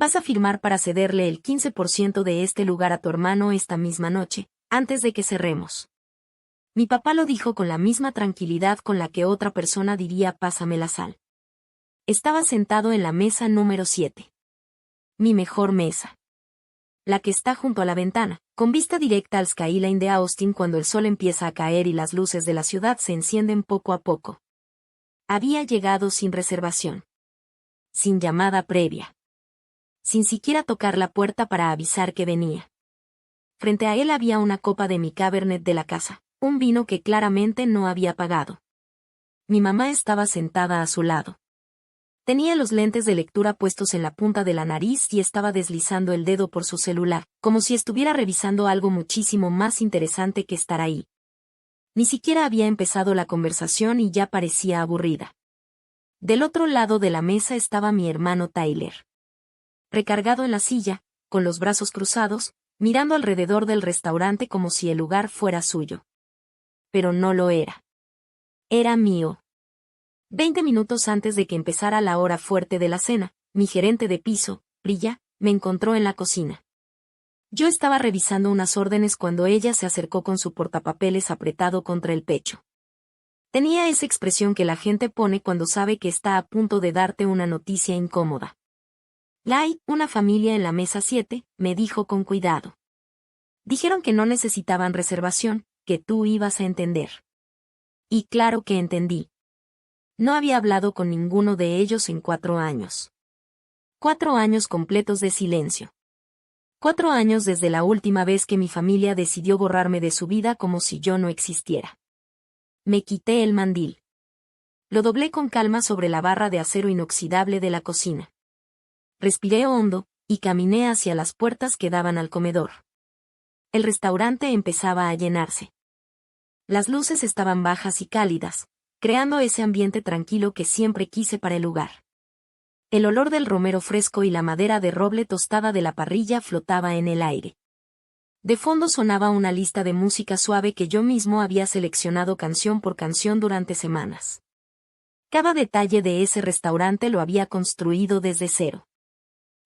Vas a firmar para cederle el 15% de este lugar a tu hermano esta misma noche, antes de que cerremos. Mi papá lo dijo con la misma tranquilidad con la que otra persona diría pásame la sal. Estaba sentado en la mesa número 7. Mi mejor mesa. La que está junto a la ventana, con vista directa al skyline de Austin cuando el sol empieza a caer y las luces de la ciudad se encienden poco a poco. Había llegado sin reservación. Sin llamada previa. Sin siquiera tocar la puerta para avisar que venía. Frente a él había una copa de mi Cabernet de la casa, un vino que claramente no había pagado. Mi mamá estaba sentada a su lado. Tenía los lentes de lectura puestos en la punta de la nariz y estaba deslizando el dedo por su celular, como si estuviera revisando algo muchísimo más interesante que estar ahí. Ni siquiera había empezado la conversación y ya parecía aburrida. Del otro lado de la mesa estaba mi hermano Tyler. Recargado en la silla, con los brazos cruzados, mirando alrededor del restaurante como si el lugar fuera suyo. Pero no lo era. Era mío. 20 minutos antes de que empezara la hora fuerte de la cena, mi gerente de piso, Priya, me encontró en la cocina. Yo estaba revisando unas órdenes cuando ella se acercó con su portapapeles apretado contra el pecho. Tenía esa expresión que la gente pone cuando sabe que está a punto de darte una noticia incómoda. Hay una familia en la mesa 7, me dijo con cuidado. Dijeron que no necesitaban reservación, que tú ibas a entender. Y claro que entendí. No había hablado con ninguno de ellos en 4 años. 4 años completos de silencio. 4 años desde la última vez que mi familia decidió borrarme de su vida como si yo no existiera. Me quité el mandil. Lo doblé con calma sobre la barra de acero inoxidable de la cocina. Respiré hondo, y caminé hacia las puertas que daban al comedor. El restaurante empezaba a llenarse. Las luces estaban bajas y cálidas, creando ese ambiente tranquilo que siempre quise para el lugar. El olor del romero fresco y la madera de roble tostada de la parrilla flotaba en el aire. De fondo sonaba una lista de música suave que yo mismo había seleccionado canción por canción durante semanas. Cada detalle de ese restaurante lo había construido desde cero.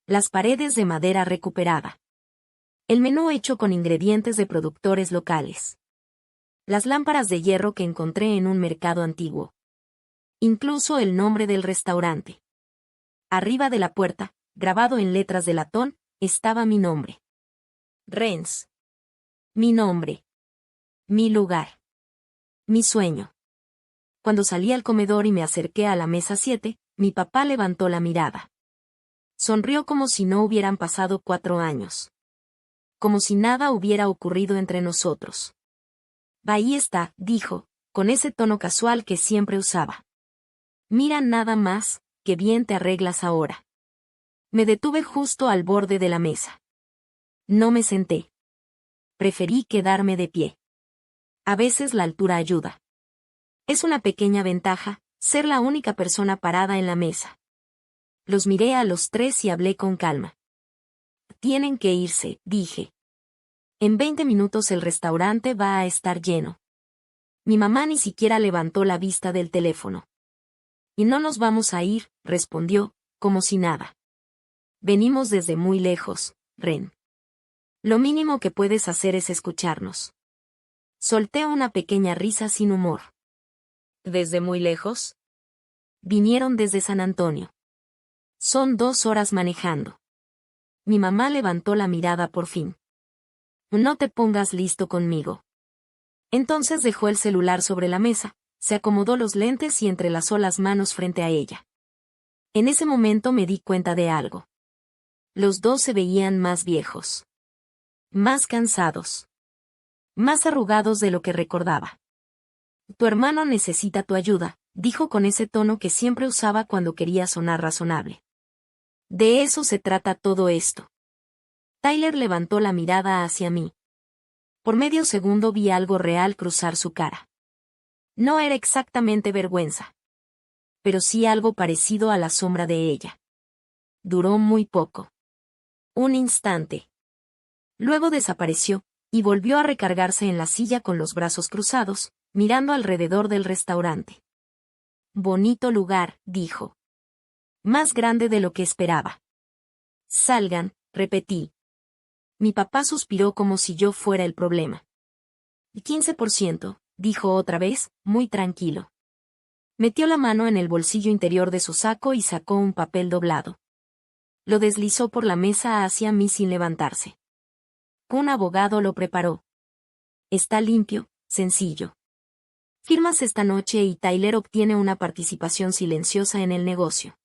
Las paredes de madera recuperada. El menú hecho con ingredientes de productores locales. Las lámparas de hierro que encontré en un mercado antiguo. Incluso el nombre del restaurante. Arriba de la puerta, grabado en letras de latón, estaba mi nombre. Renz. Mi nombre. Mi lugar. Mi sueño. Cuando salí al comedor y me acerqué a la mesa 7, mi papá levantó la mirada. Sonrió como si no hubieran pasado 4 años. Como si nada hubiera ocurrido entre nosotros. Ahí está, dijo, con ese tono casual que siempre usaba. Mira nada más, qué bien te arreglas ahora. Me detuve justo al borde de la mesa. No me senté. Preferí quedarme de pie. A veces la altura ayuda. Es una pequeña ventaja, ser la única persona parada en la mesa. Los miré a los 3 y hablé con calma. Tienen que irse, dije. En 20 minutos el restaurante va a estar lleno. Mi mamá ni siquiera levantó la vista del teléfono. Y no nos vamos a ir, respondió, como si nada. Venimos desde muy lejos, Ren. Lo mínimo que puedes hacer es escucharnos. Solté una pequeña risa sin humor. ¿Desde muy lejos? Vinieron desde San Antonio. Son 2 horas manejando. Mi mamá levantó la mirada por fin. No te pongas listo conmigo. Entonces dejó el celular sobre la mesa, se acomodó los lentes y entrelazó las manos frente a ella. En ese momento me di cuenta de algo. Los 2 se veían más viejos. Más cansados. Más arrugados de lo que recordaba. Tu hermano necesita tu ayuda, dijo con ese tono que siempre usaba cuando quería sonar razonable. De eso se trata todo esto. Tyler levantó la mirada hacia mí. Por medio segundo vi algo real cruzar su cara. No era exactamente vergüenza. Pero sí algo parecido a la sombra de ella. Duró muy poco. Un instante. Luego desapareció, y volvió a recargarse en la silla con los brazos cruzados, mirando alrededor del restaurante. Bonito lugar, dijo. Más grande de lo que esperaba. Salgan, repetí. Mi papá suspiró como si yo fuera el problema. El 15%, dijo otra vez, muy tranquilo. Metió la mano en el bolsillo interior de su saco y sacó un papel doblado. Lo deslizó por la mesa hacia mí sin levantarse. Un abogado lo preparó. Está limpio, sencillo. Firmas esta noche y Tyler obtiene una participación silenciosa en el negocio.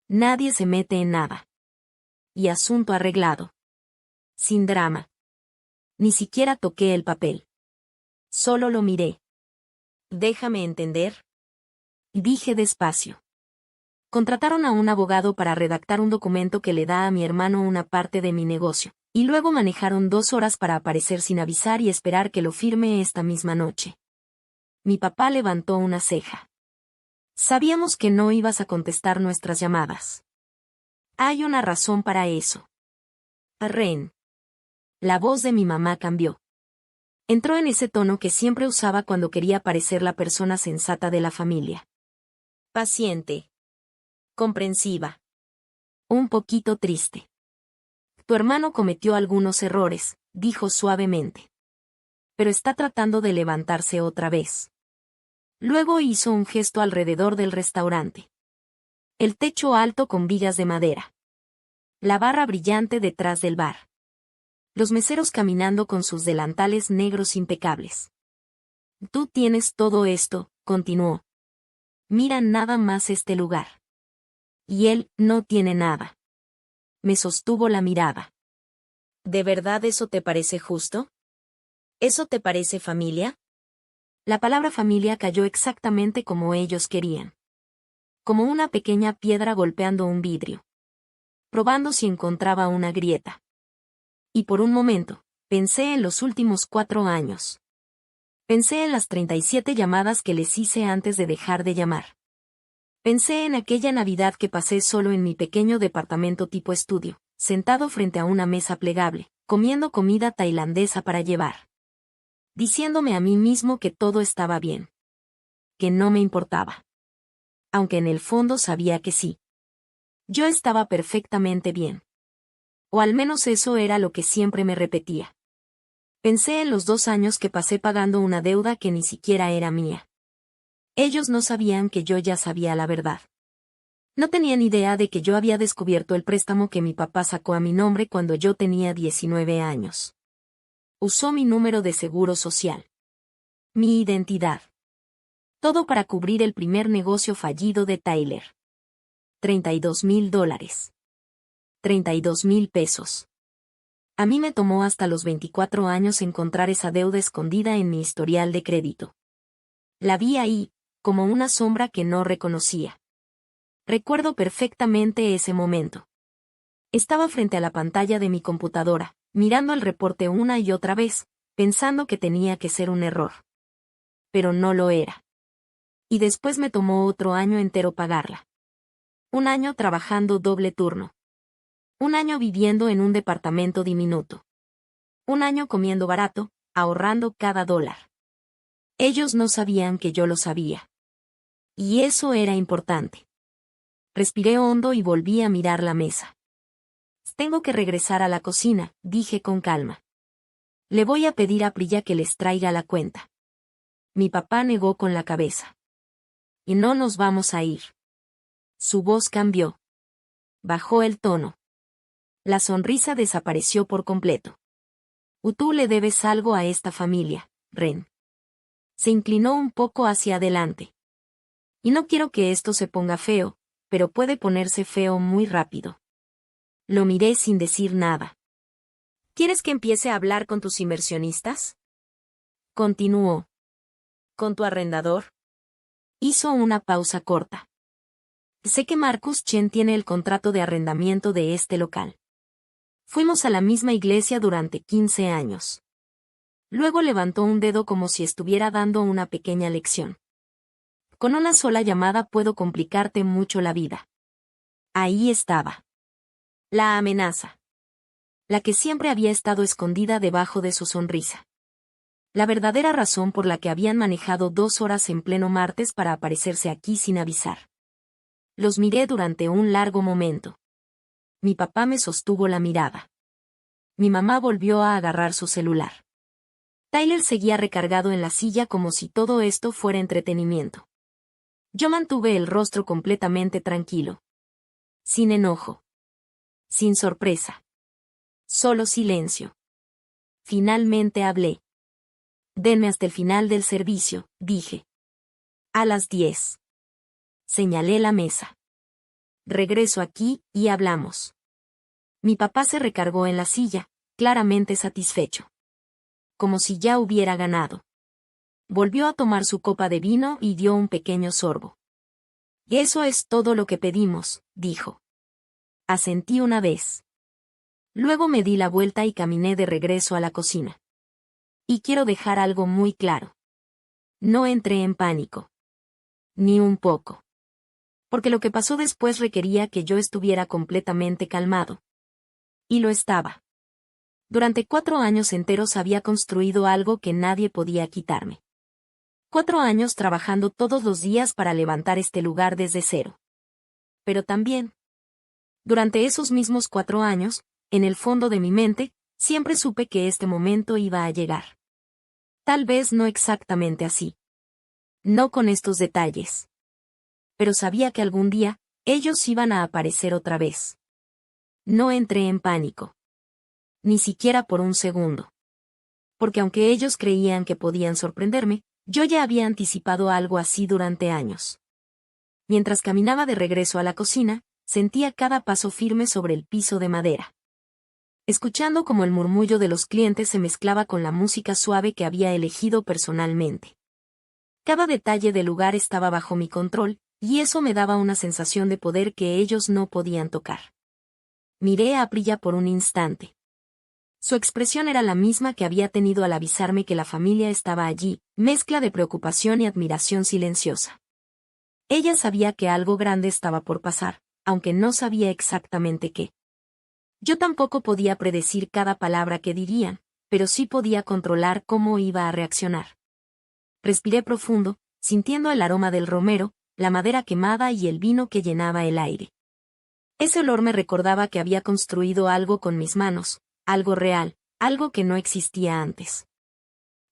Nadie se mete en nada. Y asunto arreglado. Sin drama. Ni siquiera toqué el papel. Solo lo miré. Déjame entender. Dije despacio. Contrataron a un abogado para redactar un documento que le da a mi hermano una parte de mi negocio, y luego manejaron 2 horas para aparecer sin avisar y esperar que lo firme esta misma noche. Mi papá levantó una ceja. Sabíamos que no ibas a contestar nuestras llamadas. Hay una razón para eso. Ren. La voz de mi mamá cambió. Entró en ese tono que siempre usaba cuando quería parecer la persona sensata de la familia. Paciente. Comprensiva. Un poquito triste. Tu hermano cometió algunos errores, dijo suavemente. Pero está tratando de levantarse otra vez. Luego hizo un gesto alrededor del restaurante. El techo alto con vigas de madera. La barra brillante detrás del bar. Los meseros caminando con sus delantales negros impecables. Tú tienes todo esto, continuó. Mira nada más este lugar. Y él no tiene nada. Me sostuvo la mirada. ¿De verdad eso te parece justo? ¿Eso te parece familia? La palabra familia cayó exactamente como ellos querían. Como una pequeña piedra golpeando un vidrio. Probando si encontraba una grieta. Y por un momento, pensé en los últimos 4 años. Pensé en las 37 llamadas que les hice antes de dejar de llamar. Pensé en aquella Navidad que pasé solo en mi pequeño departamento tipo estudio, sentado frente a una mesa plegable, comiendo comida tailandesa para llevar. Diciéndome a mí mismo que todo estaba bien. Que no me importaba. Aunque en el fondo sabía que sí. Yo estaba perfectamente bien. O al menos eso era lo que siempre me repetía. Pensé en los 2 años que pasé pagando una deuda que ni siquiera era mía. Ellos no sabían que yo ya sabía la verdad. No tenían idea de que yo había descubierto el préstamo que mi papá sacó a mi nombre cuando yo tenía 19 años. Usó mi número de seguro social. Mi identidad. Todo para cubrir el primer negocio fallido de Tyler. $32,000. 32,000 pesos. A mí me tomó hasta los 24 años encontrar esa deuda escondida en mi historial de crédito. La vi ahí, como una sombra que no reconocía. Recuerdo perfectamente ese momento. Estaba frente a la pantalla de mi computadora, mirando el reporte una y otra vez, pensando que tenía que ser un error. Pero no lo era. Y después me tomó otro año entero pagarla. Un año trabajando doble turno. Un año viviendo en un departamento diminuto. Un año comiendo barato, ahorrando cada dólar. Ellos no sabían que yo lo sabía. Y eso era importante. Respiré hondo y volví a mirar la mesa. Tengo que regresar a la cocina, dije con calma. Le voy a pedir a Priya que les traiga la cuenta. Mi papá negó con la cabeza. Y no nos vamos a ir. Su voz cambió. Bajó el tono. La sonrisa desapareció por completo. Tú le debes algo a esta familia, Ren. Se inclinó un poco hacia adelante. Y no quiero que esto se ponga feo, pero puede ponerse feo muy rápido. Lo miré sin decir nada. ¿Quieres que empiece a hablar con tus inversionistas? Continuó. ¿Con tu arrendador? Hizo una pausa corta. Sé que Marcus Chen tiene el contrato de arrendamiento de este local. Fuimos a la misma iglesia durante 15 años. Luego levantó un dedo como si estuviera dando una pequeña lección. Con una sola llamada puedo complicarte mucho la vida. Ahí estaba. La amenaza. La que siempre había estado escondida debajo de su sonrisa. La verdadera razón por la que habían manejado 2 horas en pleno martes para aparecerse aquí sin avisar. Los miré durante un largo momento. Mi papá me sostuvo la mirada. Mi mamá volvió a agarrar su celular. Tyler seguía recargado en la silla como si todo esto fuera entretenimiento. Yo mantuve el rostro completamente tranquilo. Sin enojo. Sin sorpresa. Solo silencio. Finalmente hablé. Denme hasta el final del servicio, dije. A las 10. Señalé la mesa. Regreso aquí y hablamos. Mi papá se recargó en la silla, claramente satisfecho. Como si ya hubiera ganado. Volvió a tomar su copa de vino y dio un pequeño sorbo. Eso es todo lo que pedimos, dijo. Asentí una vez. Luego me di la vuelta y caminé de regreso a la cocina. Y quiero dejar algo muy claro. No entré en pánico. Ni un poco. Porque lo que pasó después requería que yo estuviera completamente calmado. Y lo estaba. Durante 4 años enteros había construido algo que nadie podía quitarme. 4 años trabajando todos los días para levantar este lugar desde cero. Pero también, durante esos mismos 4 años, en el fondo de mi mente, siempre supe que este momento iba a llegar. Tal vez no exactamente así. No con estos detalles. Pero sabía que algún día, ellos iban a aparecer otra vez. No entré en pánico. Ni siquiera por un segundo. Porque aunque ellos creían que podían sorprenderme, yo ya había anticipado algo así durante años. Mientras caminaba de regreso a la cocina, sentía cada paso firme sobre el piso de madera. Escuchando cómo el murmullo de los clientes se mezclaba con la música suave que había elegido personalmente. Cada detalle del lugar estaba bajo mi control, y eso me daba una sensación de poder que ellos no podían tocar. Miré a Priya por un instante. Su expresión era la misma que había tenido al avisarme que la familia estaba allí, mezcla de preocupación y admiración silenciosa. Ella sabía que algo grande estaba por pasar, aunque no sabía exactamente qué. Yo tampoco podía predecir cada palabra que dirían, pero sí podía controlar cómo iba a reaccionar. Respiré profundo, sintiendo el aroma del romero, la madera quemada y el vino que llenaba el aire. Ese olor me recordaba que había construido algo con mis manos, algo real, algo que no existía antes.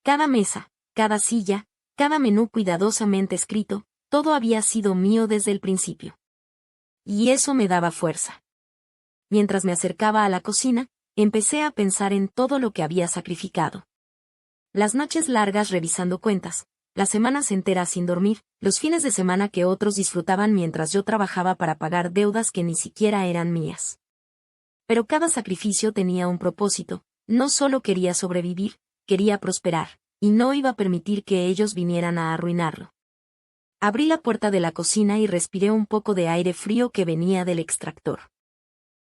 Cada mesa, cada silla, cada menú cuidadosamente escrito, todo había sido mío desde el principio. Y eso me daba fuerza. Mientras me acercaba a la cocina, empecé a pensar en todo lo que había sacrificado. Las noches largas revisando cuentas, las semanas enteras sin dormir, los fines de semana que otros disfrutaban mientras yo trabajaba para pagar deudas que ni siquiera eran mías. Pero cada sacrificio tenía un propósito, no solo quería sobrevivir, quería prosperar, y no iba a permitir que ellos vinieran a arruinarlo. Abrí la puerta de la cocina y respiré un poco de aire frío que venía del extractor.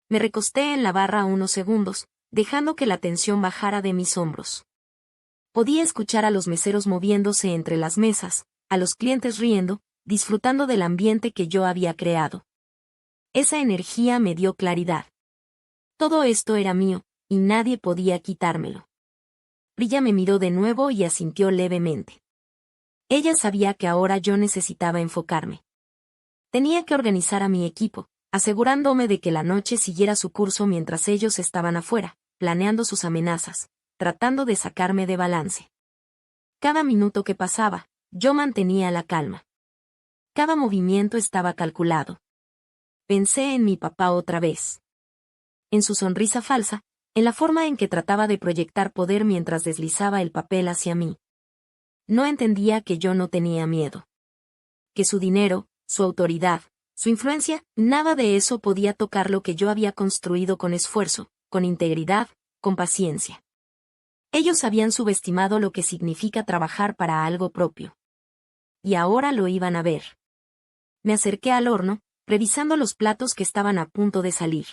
Me recosté en la barra unos segundos, dejando que la tensión bajara de mis hombros. Podía escuchar a los meseros moviéndose entre las mesas, a los clientes riendo, disfrutando del ambiente que yo había creado. Esa energía me dio claridad. Todo esto era mío, y nadie podía quitármelo. Priya me miró de nuevo y asintió levemente. Ella sabía que ahora yo necesitaba enfocarme. Tenía que organizar a mi equipo, asegurándome de que la noche siguiera su curso mientras ellos estaban afuera, planeando sus amenazas, tratando de sacarme de balance. Cada minuto que pasaba, yo mantenía la calma. Cada movimiento estaba calculado. Pensé en mi papá otra vez. En su sonrisa falsa, en la forma en que trataba de proyectar poder mientras deslizaba el papel hacia mí. No entendía que yo no tenía miedo. Que su dinero, su autoridad, su influencia, nada de eso podía tocar lo que yo había construido con esfuerzo, con integridad, con paciencia. Ellos habían subestimado lo que significa trabajar para algo propio. Y ahora lo iban a ver. Me acerqué al horno, revisando los platos que estaban a punto de salir.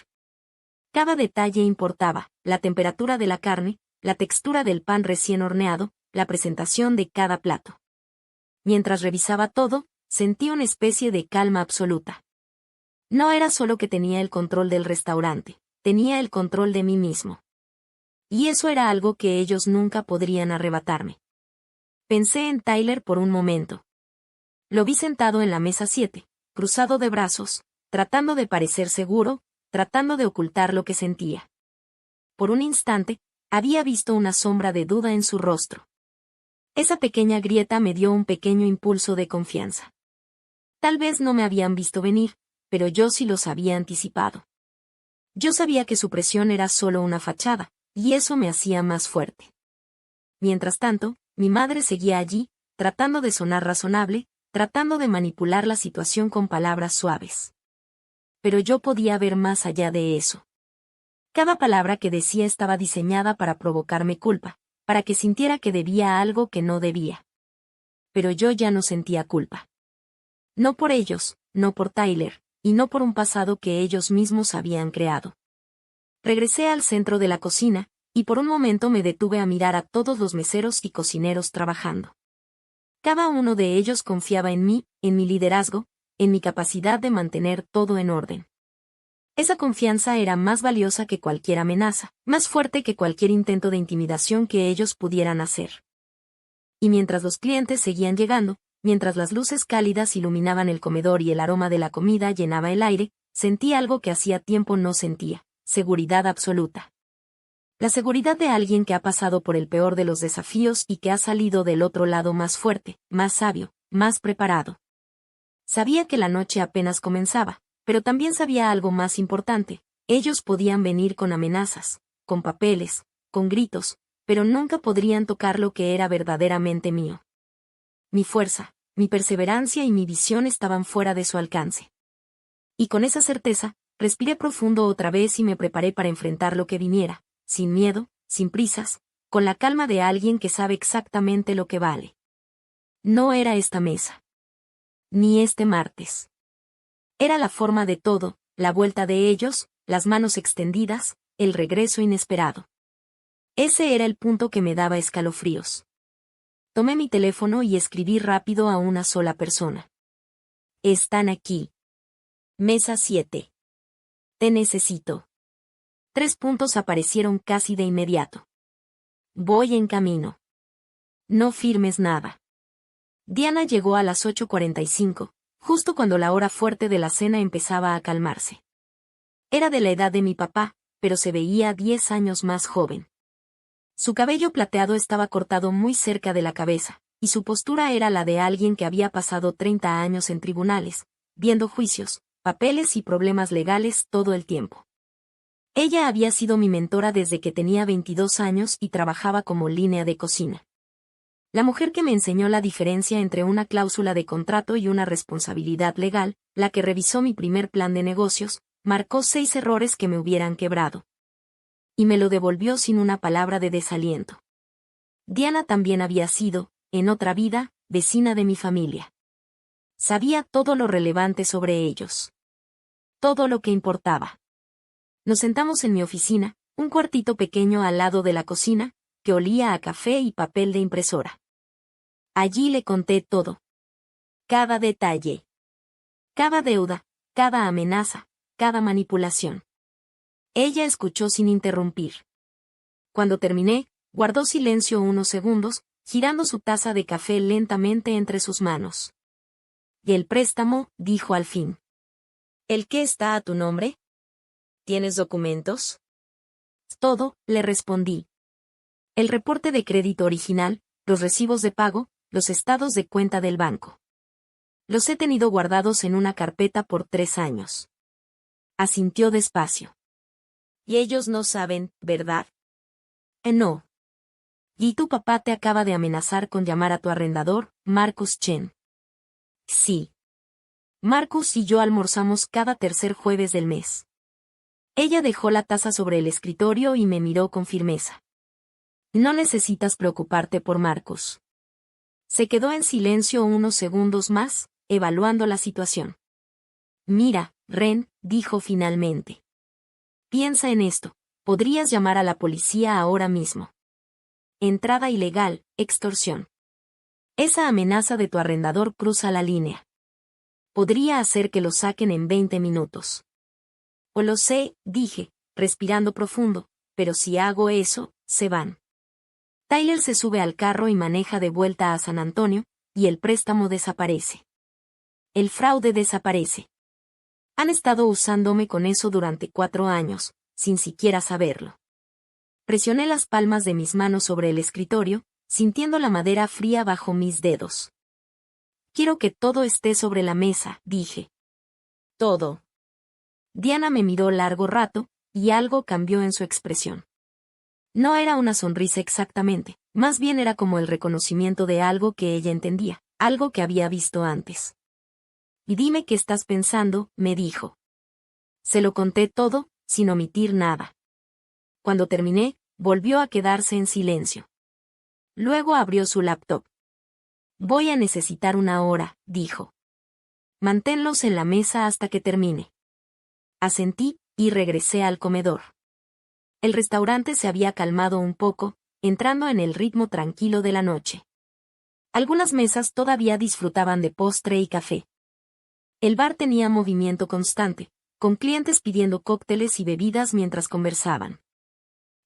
Cada detalle importaba, la temperatura de la carne, la textura del pan recién horneado, la presentación de cada plato. Mientras revisaba todo, sentí una especie de calma absoluta. No era solo que tenía el control del restaurante, tenía el control de mí mismo. Y eso era algo que ellos nunca podrían arrebatarme. Pensé en Tyler por un momento. Lo vi sentado en la mesa 7, cruzado de brazos, tratando de parecer seguro, tratando de ocultar lo que sentía. Por un instante, había visto una sombra de duda en su rostro. Esa pequeña grieta me dio un pequeño impulso de confianza. Tal vez no me habían visto venir, pero yo sí los había anticipado. Yo sabía que su presión era solo una fachada, y eso me hacía más fuerte. Mientras tanto, mi madre seguía allí, tratando de sonar razonable, tratando de manipular la situación con palabras suaves. Pero yo podía ver más allá de eso. Cada palabra que decía estaba diseñada para provocarme culpa, para que sintiera que debía algo que no debía. Pero yo ya no sentía culpa. No por ellos, no por Tyler, y no por un pasado que ellos mismos habían creado. Regresé al centro de la cocina, y por un momento me detuve a mirar a todos los meseros y cocineros trabajando. Cada uno de ellos confiaba en mí, en mi liderazgo, en mi capacidad de mantener todo en orden. Esa confianza era más valiosa que cualquier amenaza, más fuerte que cualquier intento de intimidación que ellos pudieran hacer. Y mientras los clientes seguían llegando, mientras las luces cálidas iluminaban el comedor y el aroma de la comida llenaba el aire, sentí algo que hacía tiempo no sentía: seguridad absoluta. La seguridad de alguien que ha pasado por el peor de los desafíos y que ha salido del otro lado más fuerte, más sabio, más preparado. Sabía que la noche apenas comenzaba, pero también sabía algo más importante: ellos podían venir con amenazas, con papeles, con gritos, pero nunca podrían tocar lo que era verdaderamente mío. Mi fuerza, mi perseverancia y mi visión estaban fuera de su alcance. Y con esa certeza, respiré profundo otra vez y me preparé para enfrentar lo que viniera, sin miedo, sin prisas, con la calma de alguien que sabe exactamente lo que vale. No era esta mesa. Ni este martes. Era la forma de todo, la vuelta de ellos, las manos extendidas, el regreso inesperado. Ese era el punto que me daba escalofríos. Tomé mi teléfono y escribí rápido a una sola persona. Están aquí. Mesa 7. Te necesito. 3 puntos aparecieron casi de inmediato. Voy en camino. No firmes nada. Diana llegó a las 8:45, justo cuando la hora fuerte de la cena empezaba a calmarse. Era de la edad de mi papá, pero se veía 10 años más joven. Su cabello plateado estaba cortado muy cerca de la cabeza, y su postura era la de alguien que había pasado 30 años en tribunales, viendo juicios, papeles y problemas legales todo el tiempo. Ella había sido mi mentora desde que tenía 22 años y trabajaba como línea de cocina. La mujer que me enseñó la diferencia entre una cláusula de contrato y una responsabilidad legal, la que revisó mi primer plan de negocios, marcó 6 errores que me hubieran quebrado. Y me lo devolvió sin una palabra de desaliento. Diana también había sido, en otra vida, vecina de mi familia. Sabía todo lo relevante sobre ellos. Todo lo que importaba. Nos sentamos en mi oficina, un cuartito pequeño al lado de la cocina, que olía a café y papel de impresora. Allí le conté todo. Cada detalle. Cada deuda, cada amenaza, cada manipulación. Ella escuchó sin interrumpir. Cuando terminé, guardó silencio unos segundos, girando su taza de café lentamente entre sus manos. ¿Y el préstamo?, dijo al fin. ¿El qué está a tu nombre? ¿Tienes documentos? Todo, le respondí. El reporte de crédito original, los recibos de pago, los estados de cuenta del banco. Los he tenido guardados en una carpeta por 3 años. Asintió despacio. Y ellos no saben, ¿verdad? No. Y tu papá te acaba de amenazar con llamar a tu arrendador, Marcus Chen. Sí. Marcus y yo almorzamos cada tercer jueves del mes. Ella dejó la taza sobre el escritorio y me miró con firmeza. No necesitas preocuparte por Marcus. Se quedó en silencio unos segundos más, evaluando la situación. Mira, Ren, dijo finalmente. Piensa en esto, podrías llamar a la policía ahora mismo. Entrada ilegal, extorsión. Esa amenaza de tu arrendador cruza la línea. Podría hacer que lo saquen en 20 minutos. O lo sé, dije, respirando profundo, pero si hago eso, se van. Tyler se sube al carro y maneja de vuelta a San Antonio, y el préstamo desaparece. El fraude desaparece. Han estado usándome con eso durante 4 años, sin siquiera saberlo. Presioné las palmas de mis manos sobre el escritorio, sintiendo la madera fría bajo mis dedos. Quiero que todo esté sobre la mesa, dije. Todo. Diana me miró largo rato, y algo cambió en su expresión. No era una sonrisa exactamente, más bien era como el reconocimiento de algo que ella entendía, algo que había visto antes. Y dime qué estás pensando, me dijo. Se lo conté todo, sin omitir nada. Cuando terminé, volvió a quedarse en silencio. Luego abrió su laptop. Voy a necesitar 1 hora, dijo. Manténlos en la mesa hasta que termine. Asentí, y regresé al comedor. El restaurante se había calmado un poco, entrando en el ritmo tranquilo de la noche. Algunas mesas todavía disfrutaban de postre y café. El bar tenía movimiento constante, con clientes pidiendo cócteles y bebidas mientras conversaban.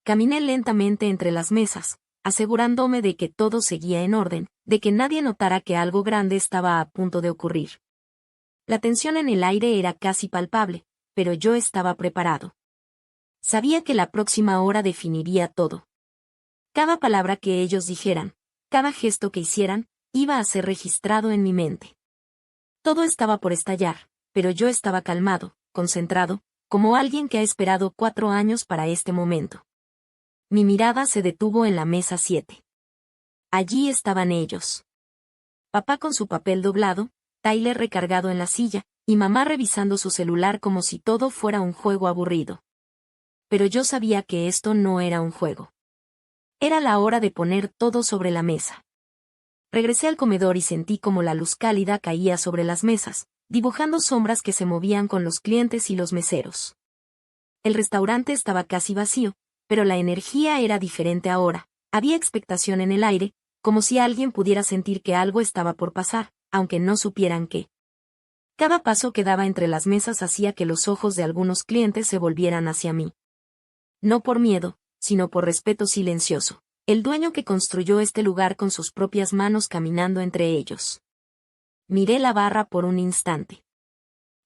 Caminé lentamente entre las mesas, asegurándome de que todo seguía en orden, de que nadie notara que algo grande estaba a punto de ocurrir. La tensión en el aire era casi palpable, pero yo estaba preparado. Sabía que la próxima hora definiría todo. Cada palabra que ellos dijeran, cada gesto que hicieran, iba a ser registrado en mi mente. Todo estaba por estallar, pero yo estaba calmado, concentrado, como alguien que ha esperado 4 años para este momento. Mi mirada se detuvo en la mesa 7. Allí estaban ellos. Papá con su papel doblado, Tyler recargado en la silla, y mamá revisando su celular como si todo fuera un juego aburrido. Pero yo sabía que esto no era un juego. Era la hora de poner todo sobre la mesa. Regresé al comedor y sentí como la luz cálida caía sobre las mesas, dibujando sombras que se movían con los clientes y los meseros. El restaurante estaba casi vacío, pero la energía era diferente ahora, había expectación en el aire, como si alguien pudiera sentir que algo estaba por pasar, aunque no supieran qué. Cada paso que daba entre las mesas hacía que los ojos de algunos clientes se volvieran hacia mí. No por miedo, sino por respeto silencioso, el dueño que construyó este lugar con sus propias manos caminando entre ellos. Miré la barra por un instante.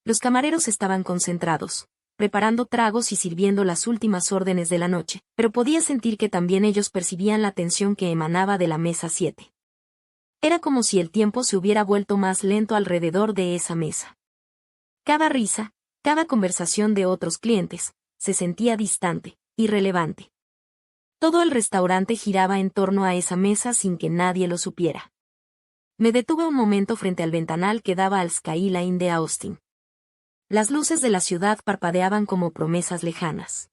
Los camareros estaban concentrados, preparando tragos y sirviendo las últimas órdenes de la noche, pero podía sentir que también ellos percibían la tensión que emanaba de la mesa 7. Era como si el tiempo se hubiera vuelto más lento alrededor de esa mesa. Cada risa, cada conversación de otros clientes, se sentía distante, irrelevante. Todo el restaurante giraba en torno a esa mesa sin que nadie lo supiera. Me detuve un momento frente al ventanal que daba al skyline de Austin. Las luces de la ciudad parpadeaban como promesas lejanas.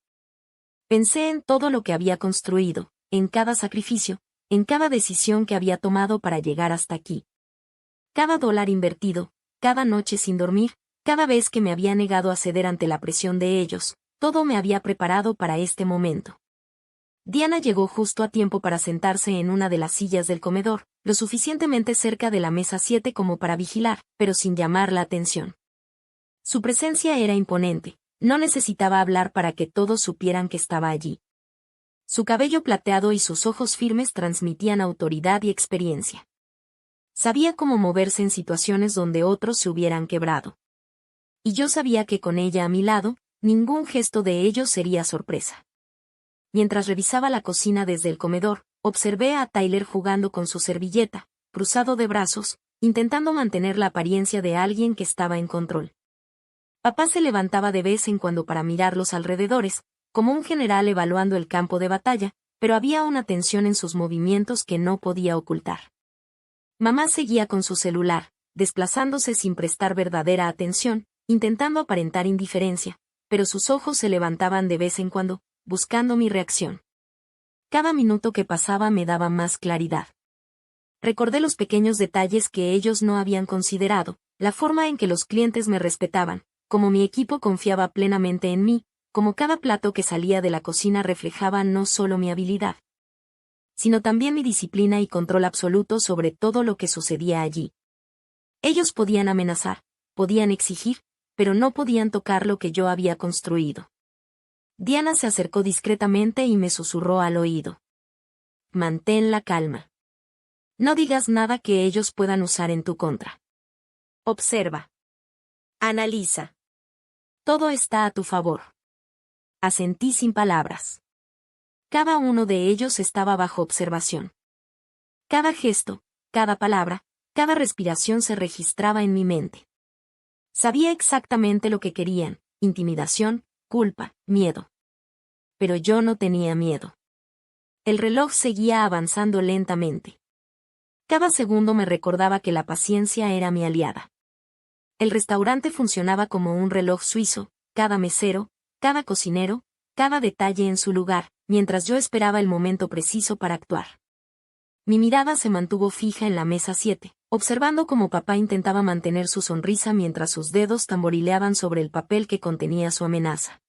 Pensé en todo lo que había construido, en cada sacrificio, en cada decisión que había tomado para llegar hasta aquí. Cada dólar invertido, cada noche sin dormir, cada vez que me había negado a ceder ante la presión de ellos, todo me había preparado para este momento. Diana llegó justo a tiempo para sentarse en una de las sillas del comedor, lo suficientemente cerca de la mesa 7 como para vigilar, pero sin llamar la atención. Su presencia era imponente, no necesitaba hablar para que todos supieran que estaba allí. Su cabello plateado y sus ojos firmes transmitían autoridad y experiencia. Sabía cómo moverse en situaciones donde otros se hubieran quebrado. Y yo sabía que con ella a mi lado, ningún gesto de ellos sería sorpresa. Mientras revisaba la cocina desde el comedor, observé a Tyler jugando con su servilleta, cruzado de brazos, intentando mantener la apariencia de alguien que estaba en control. Papá se levantaba de vez en cuando para mirar los alrededores, como un general evaluando el campo de batalla, pero había una tensión en sus movimientos que no podía ocultar. Mamá seguía con su celular, desplazándose sin prestar verdadera atención, intentando aparentar indiferencia, pero sus ojos se levantaban de vez en cuando, buscando mi reacción. Cada minuto que pasaba me daba más claridad. Recordé los pequeños detalles que ellos no habían considerado, la forma en que los clientes me respetaban, como mi equipo confiaba plenamente en mí, como cada plato que salía de la cocina reflejaba no solo mi habilidad, sino también mi disciplina y control absoluto sobre todo lo que sucedía allí. Ellos podían amenazar, podían exigir, pero no podían tocar lo que yo había construido. Diana se acercó discretamente y me susurró al oído. Mantén la calma. No digas nada que ellos puedan usar en tu contra. Observa. Analiza. Todo está a tu favor. Asentí sin palabras. Cada uno de ellos estaba bajo observación. Cada gesto, cada palabra, cada respiración se registraba en mi mente. Sabía exactamente lo que querían: intimidación, culpa, miedo. Pero yo no tenía miedo. El reloj seguía avanzando lentamente. Cada segundo me recordaba que la paciencia era mi aliada. El restaurante funcionaba como un reloj suizo, cada mesero, cada cocinero, cada detalle en su lugar, mientras yo esperaba el momento preciso para actuar. Mi mirada se mantuvo fija en la mesa 7, observando cómo papá intentaba mantener su sonrisa mientras sus dedos tamborileaban sobre el papel que contenía su amenaza.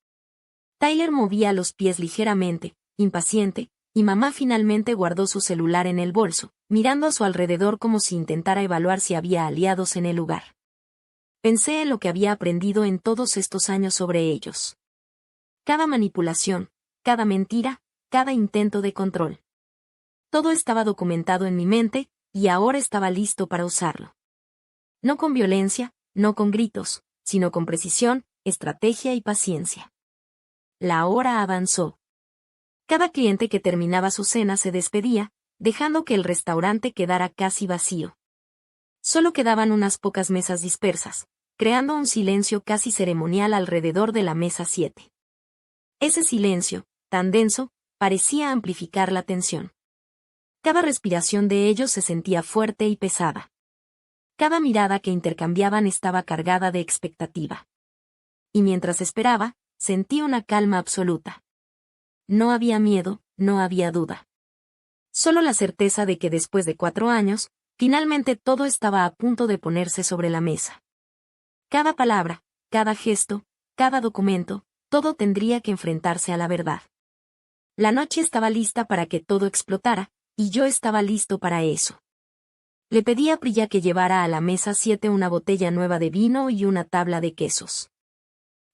Tyler movía los pies ligeramente, impaciente, y mamá finalmente guardó su celular en el bolso, mirando a su alrededor como si intentara evaluar si había aliados en el lugar. Pensé en lo que había aprendido en todos estos años sobre ellos. Cada manipulación, cada mentira, cada intento de control. Todo estaba documentado en mi mente, y ahora estaba listo para usarlo. No con violencia, no con gritos, sino con precisión, estrategia y paciencia. La hora avanzó. Cada cliente que terminaba su cena se despedía, dejando que el restaurante quedara casi vacío. Solo quedaban unas pocas mesas dispersas, creando un silencio casi ceremonial alrededor de la mesa 7. Ese silencio, tan denso, parecía amplificar la tensión. Cada respiración de ellos se sentía fuerte y pesada. Cada mirada que intercambiaban estaba cargada de expectativa. Y mientras esperaba, sentí una calma absoluta. No había miedo, no había duda. Solo la certeza de que después de 4 años, finalmente todo estaba a punto de ponerse sobre la mesa. Cada palabra, cada gesto, cada documento, todo tendría que enfrentarse a la verdad. La noche estaba lista para que todo explotara, y yo estaba listo para eso. Le pedí a Priya que llevara a la mesa 7 una botella nueva de vino y una tabla de quesos.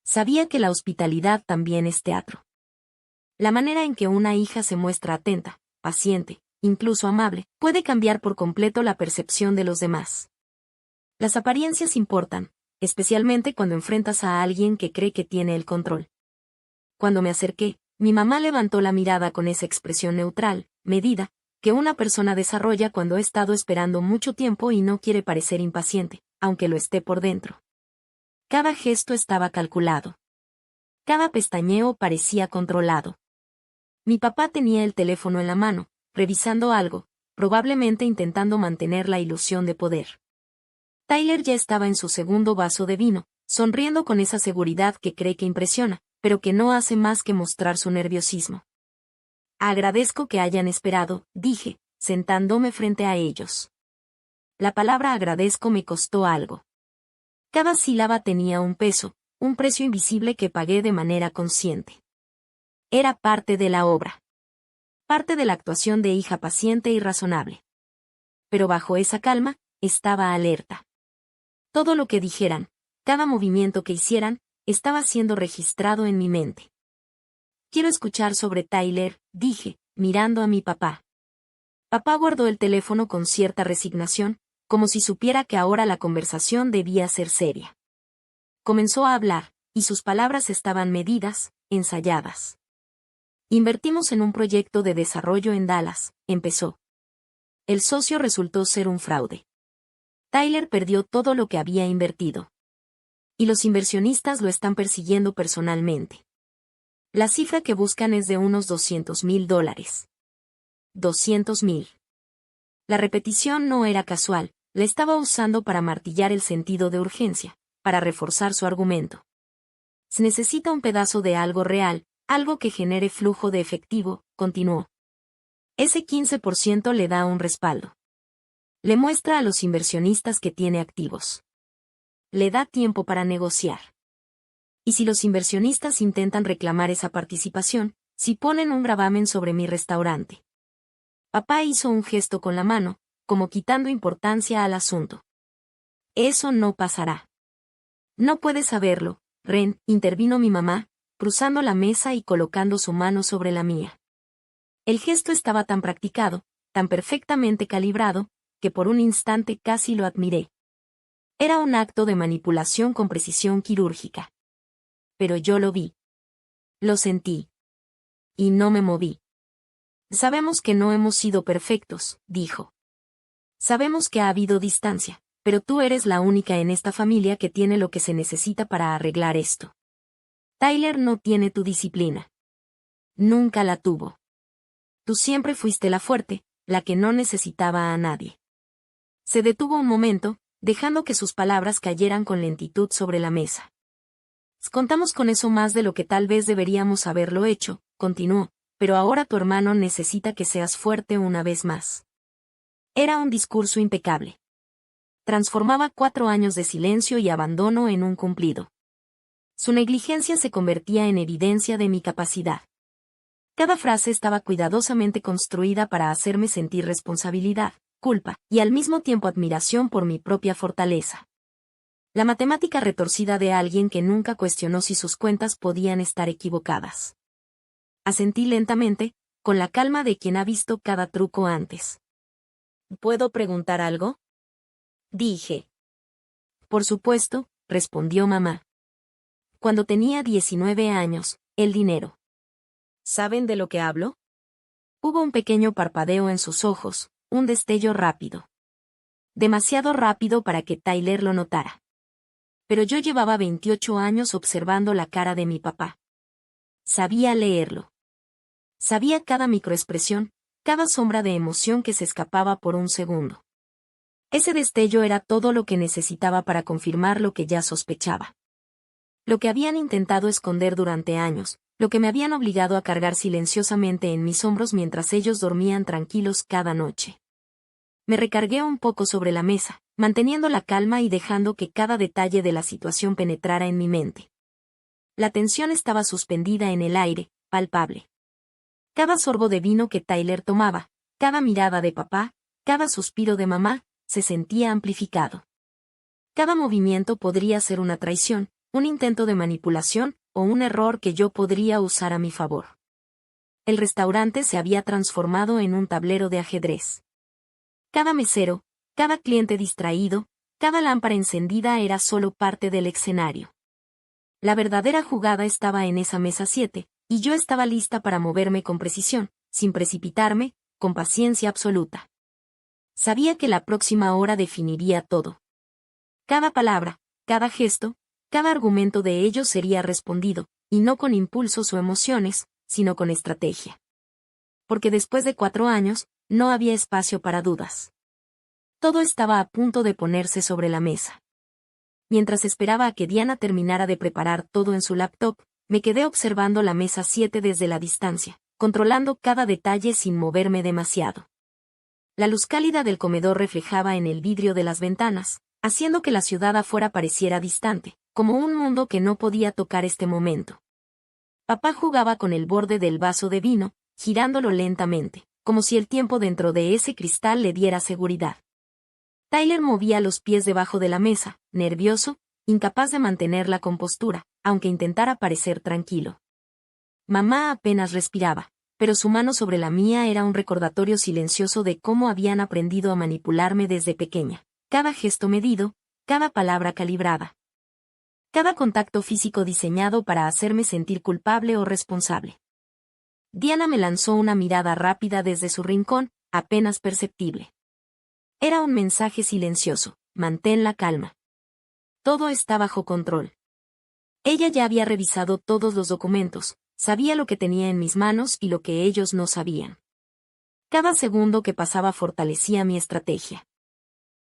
Sabía que la hospitalidad también es teatro. La manera en que una hija se muestra atenta, paciente, incluso amable, puede cambiar por completo la percepción de los demás. Las apariencias importan, especialmente cuando enfrentas a alguien que cree que tiene el control. Cuando me acerqué, mi mamá levantó la mirada con esa expresión neutral, medida, que una persona desarrolla cuando ha estado esperando mucho tiempo y no quiere parecer impaciente, aunque lo esté por dentro. Cada gesto estaba calculado. Cada pestañeo parecía controlado. Mi papá tenía el teléfono en la mano, revisando algo, probablemente intentando mantener la ilusión de poder. Tyler ya estaba en su segundo vaso de vino, sonriendo con esa seguridad que cree que impresiona, pero que no hace más que mostrar su nerviosismo. Agradezco que hayan esperado, dije, sentándome frente a ellos. La palabra agradezco me costó algo. Cada sílaba tenía un peso, un precio invisible que pagué de manera consciente. Era parte de la obra. Parte de la actuación de hija paciente y razonable. Pero bajo esa calma, estaba alerta. Todo lo que dijeran, cada movimiento que hicieran, estaba siendo registrado en mi mente. Quiero escuchar sobre Tyler, dije, mirando a mi papá. Papá guardó el teléfono con cierta resignación, como si supiera que ahora la conversación debía ser seria. Comenzó a hablar, y sus palabras estaban medidas, ensayadas. Invertimos en un proyecto de desarrollo en Dallas, empezó. El socio resultó ser un fraude. Tyler perdió todo lo que había invertido. Y los inversionistas lo están persiguiendo personalmente. La cifra que buscan es de unos $200,000. 200,000. La repetición no era casual, la estaba usando para martillar el sentido de urgencia, para reforzar su argumento. Se necesita un pedazo de algo real, algo que genere flujo de efectivo, continuó. Ese 15% le da un respaldo. Le muestra a los inversionistas que tiene activos. Le da tiempo para negociar. Y si los inversionistas intentan reclamar esa participación, si ponen un gravamen sobre mi restaurante. Papá hizo un gesto con la mano, como quitando importancia al asunto. Eso no pasará. No puedes saberlo, Ren, intervino mi mamá, cruzando la mesa y colocando su mano sobre la mía. El gesto estaba tan practicado, tan perfectamente calibrado, que por un instante casi lo admiré. Era un acto de manipulación con precisión quirúrgica. pero yo lo vi. Lo sentí. Y no me moví. Sabemos que no hemos sido perfectos, dijo. Sabemos que ha habido distancia, pero tú eres la única en esta familia que tiene lo que se necesita para arreglar esto. Tyler no tiene tu disciplina. Nunca la tuvo. Tú siempre fuiste la fuerte, la que no necesitaba a nadie. Se detuvo un momento, dejando que sus palabras cayeran con lentitud sobre la mesa. Contamos con eso más de lo que tal vez deberíamos haberlo hecho, continuó, pero ahora tu hermano necesita que seas fuerte una vez más. Era un discurso impecable. Transformaba 4 años de silencio y abandono en un cumplido. Su negligencia se convertía en evidencia de mi capacidad. Cada frase estaba cuidadosamente construida para hacerme sentir responsabilidad, culpa, y al mismo tiempo admiración por mi propia fortaleza. La matemática retorcida de alguien que nunca cuestionó si sus cuentas podían estar equivocadas. Asentí lentamente, con la calma de quien ha visto cada truco antes. ¿Puedo preguntar algo?, dije. Por supuesto, respondió mamá. Cuando tenía 19 años, el dinero. ¿Saben de lo que hablo? Hubo un pequeño parpadeo en sus ojos, un destello rápido. Demasiado rápido para que Tyler lo notara. Pero yo llevaba 28 años observando la cara de mi papá. Sabía leerlo. Sabía cada microexpresión, cada sombra de emoción que se escapaba por un segundo. Ese destello era todo lo que necesitaba para confirmar lo que ya sospechaba. Lo que habían intentado esconder durante años, lo que me habían obligado a cargar silenciosamente en mis hombros mientras ellos dormían tranquilos cada noche. Me recargué un poco sobre la mesa, manteniendo la calma y dejando que cada detalle de la situación penetrara en mi mente. La tensión estaba suspendida en el aire, palpable. Cada sorbo de vino que Tyler tomaba, cada mirada de papá, cada suspiro de mamá, se sentía amplificado. Cada movimiento podría ser una traición, un intento de manipulación, o un error que yo podría usar a mi favor. El restaurante se había transformado en un tablero de ajedrez. Cada mesero, cada cliente distraído, cada lámpara encendida era solo parte del escenario. La verdadera jugada estaba en esa mesa 7, y yo estaba lista para moverme con precisión, sin precipitarme, con paciencia absoluta. Sabía que la próxima hora definiría todo. Cada palabra, cada gesto, cada argumento de ellos sería respondido, y no con impulsos o emociones, sino con estrategia. Porque después de 4 años, no había espacio para dudas. Todo estaba a punto de ponerse sobre la mesa. Mientras esperaba a que Diana terminara de preparar todo en su laptop, me quedé observando la mesa 7 desde la distancia, controlando cada detalle sin moverme demasiado. La luz cálida del comedor reflejaba en el vidrio de las ventanas, haciendo que la ciudad afuera pareciera distante, como un mundo que no podía tocar este momento. Papá jugaba con el borde del vaso de vino, girándolo lentamente, como si el tiempo dentro de ese cristal le diera seguridad. Tyler movía los pies debajo de la mesa, nervioso, incapaz de mantener la compostura, aunque intentara parecer tranquilo. Mamá apenas respiraba, pero su mano sobre la mía era un recordatorio silencioso de cómo habían aprendido a manipularme desde pequeña. Cada gesto medido, cada palabra calibrada. Cada contacto físico diseñado para hacerme sentir culpable o responsable. Diana me lanzó una mirada rápida desde su rincón, apenas perceptible. Era un mensaje silencioso: mantén la calma. Todo está bajo control. Ella ya había revisado todos los documentos, sabía lo que tenía en mis manos y lo que ellos no sabían. Cada segundo que pasaba fortalecía mi estrategia.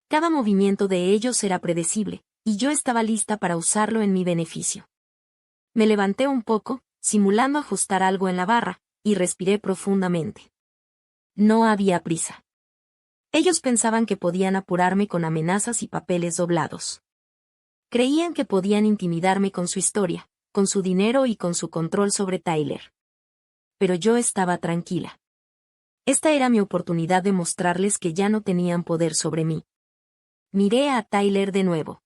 Cada movimiento de ellos era predecible, y yo estaba lista para usarlo en mi beneficio. Me levanté un poco, simulando ajustar algo en la barra, y respiré profundamente. No había prisa. Ellos pensaban que podían apurarme con amenazas y papeles doblados. Creían que podían intimidarme con su historia, con su dinero y con su control sobre Tyler. Pero yo estaba tranquila. Esta era mi oportunidad de mostrarles que ya no tenían poder sobre mí. Miré a Tyler de nuevo.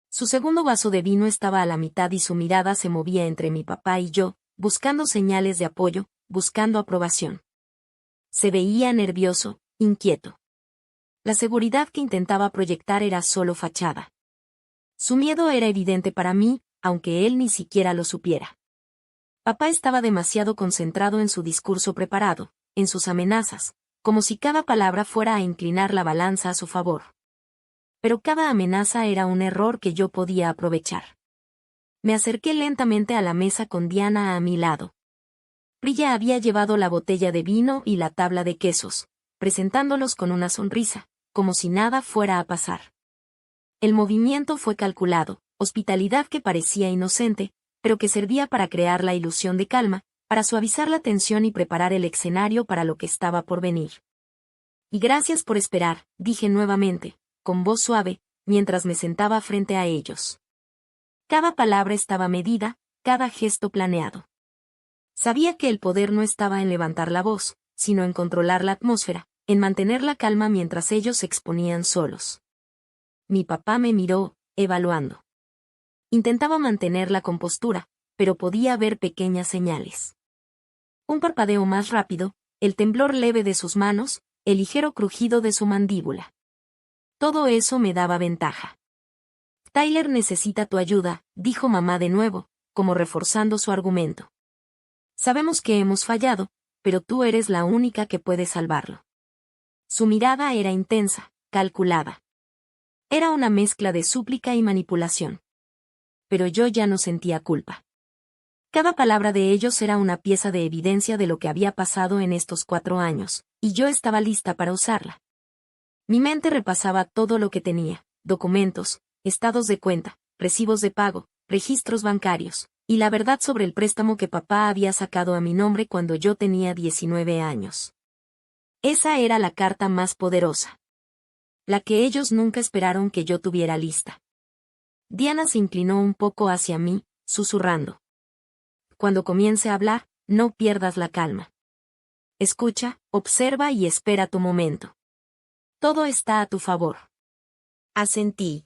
Su segundo vaso de vino estaba a la mitad y su mirada se movía entre mi papá y yo, buscando señales de apoyo, buscando aprobación. Se veía nervioso, inquieto. La seguridad que intentaba proyectar era solo fachada. Su miedo era evidente para mí, aunque él ni siquiera lo supiera. Papá estaba demasiado concentrado en su discurso preparado, en sus amenazas, como si cada palabra fuera a inclinar la balanza a su favor. Pero cada amenaza era un error que yo podía aprovechar. Me acerqué lentamente a la mesa con Diana a mi lado. Priya había llevado la botella de vino y la tabla de quesos, presentándolos con una sonrisa, como si nada fuera a pasar. El movimiento fue calculado, hospitalidad que parecía inocente, pero que servía para crear la ilusión de calma, para suavizar la tensión y preparar el escenario para lo que estaba por venir. Y gracias por esperar, dije nuevamente, con voz suave, mientras me sentaba frente a ellos. Cada palabra estaba medida, cada gesto planeado. Sabía que el poder no estaba en levantar la voz, sino en controlar la atmósfera, en mantener la calma mientras ellos se exponían solos. Mi papá me miró, evaluando. Intentaba mantener la compostura, pero podía ver pequeñas señales. Un parpadeo más rápido, el temblor leve de sus manos, el ligero crujido de su mandíbula. Todo eso me daba ventaja. Tyler necesita tu ayuda, dijo mamá de nuevo, como reforzando su argumento. Sabemos que hemos fallado, pero tú eres la única que puede salvarlo. Su mirada era intensa, calculada. Era una mezcla de súplica y manipulación. Pero yo ya no sentía culpa. Cada palabra de ellos era una pieza de evidencia de lo que había pasado en estos 4 años, y yo estaba lista para usarla. Mi mente repasaba todo lo que tenía, documentos, estados de cuenta, recibos de pago, registros bancarios, y la verdad sobre el préstamo que papá había sacado a mi nombre cuando yo tenía 19 años. Esa era la carta más poderosa. La que ellos nunca esperaron que yo tuviera lista. Diana se inclinó un poco hacia mí, susurrando. Cuando comience a hablar, no pierdas la calma. Escucha, observa y espera tu momento. Todo está a tu favor. Asentí.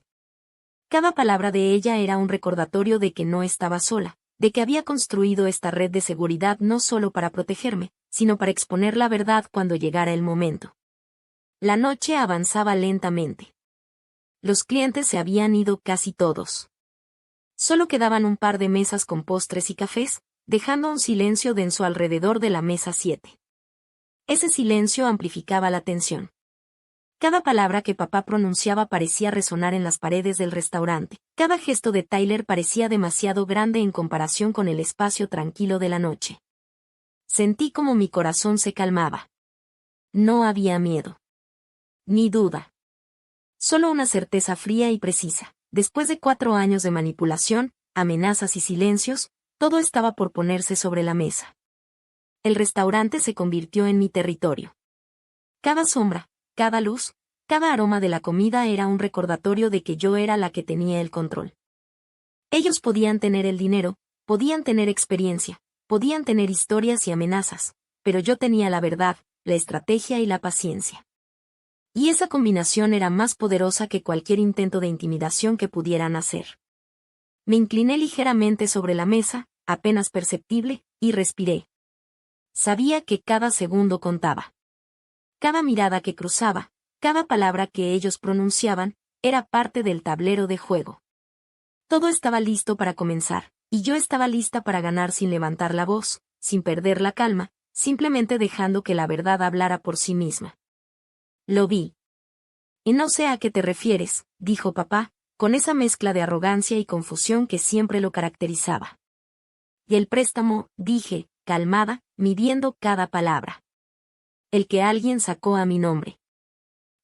Cada palabra de ella era un recordatorio de que no estaba sola, de que había construido esta red de seguridad no solo para protegerme, sino para exponer la verdad cuando llegara el momento. La noche avanzaba lentamente. Los clientes se habían ido casi todos. Solo quedaban un par de mesas con postres y cafés, dejando un silencio denso alrededor de la mesa 7. Ese silencio amplificaba la tensión. Cada palabra que papá pronunciaba parecía resonar en las paredes del restaurante. Cada gesto de Tyler parecía demasiado grande en comparación con el espacio tranquilo de la noche. Sentí como mi corazón se calmaba. No había miedo. Ni duda. Solo una certeza fría y precisa. Después de 4 años de manipulación, amenazas y silencios, todo estaba por ponerse sobre la mesa. El restaurante se convirtió en mi territorio. Cada sombra, cada luz, cada aroma de la comida era un recordatorio de que yo era la que tenía el control. Ellos podían tener el dinero, podían tener experiencia, podían tener historias y amenazas, pero yo tenía la verdad, la estrategia y la paciencia. Y esa combinación era más poderosa que cualquier intento de intimidación que pudieran hacer. Me incliné ligeramente sobre la mesa, apenas perceptible, y respiré. Sabía que cada segundo contaba. Cada mirada que cruzaba, cada palabra que ellos pronunciaban, era parte del tablero de juego. Todo estaba listo para comenzar, y yo estaba lista para ganar sin levantar la voz, sin perder la calma, simplemente dejando que la verdad hablara por sí misma. Lo vi. Y no sé a qué te refieres, dijo papá, con esa mezcla de arrogancia y confusión que siempre lo caracterizaba. Y el préstamo, dije, calmada, midiendo cada palabra. El que alguien sacó a mi nombre.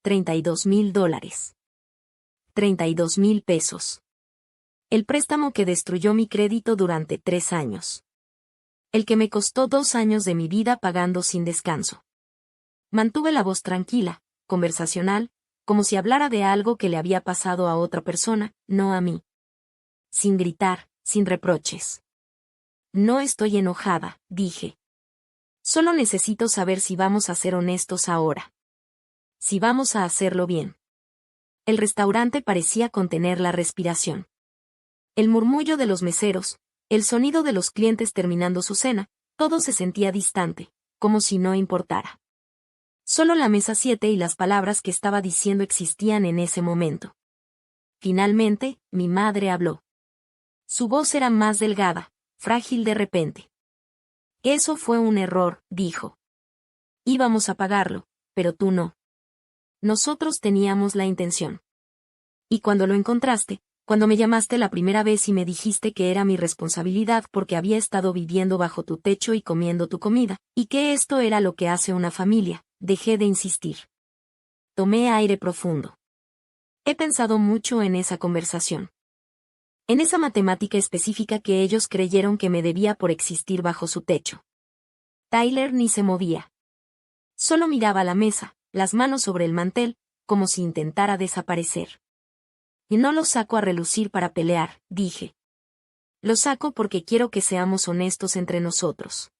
$32,000. 32,000 pesos. El préstamo que destruyó mi crédito durante 3 años. El que me costó 2 años de mi vida pagando sin descanso. Mantuve la voz tranquila, conversacional, como si hablara de algo que le había pasado a otra persona, no a mí. Sin gritar, sin reproches. No estoy enojada, dije. Solo necesito saber si vamos a ser honestos ahora. Si vamos a hacerlo bien. El restaurante parecía contener la respiración. El murmullo de los meseros, el sonido de los clientes terminando su cena, todo se sentía distante, como si no importara. Solo la mesa 7 y las palabras que estaba diciendo existían en ese momento. Finalmente, mi madre habló. Su voz era más delgada, frágil de repente. Eso fue un error, dijo. Íbamos a pagarlo, pero tú no. Nosotros teníamos la intención. Y cuando lo encontraste, cuando me llamaste la primera vez y me dijiste que era mi responsabilidad porque había estado viviendo bajo tu techo y comiendo tu comida, y que esto era lo que hace una familia, dejé de insistir. Tomé aire profundo. He pensado mucho en esa conversación. En esa matemática específica que ellos creyeron que me debía por existir bajo su techo. Tyler ni se movía. Solo miraba la mesa, las manos sobre el mantel, como si intentara desaparecer. Y no lo saco a relucir para pelear, dije. Lo saco porque quiero que seamos honestos entre nosotros.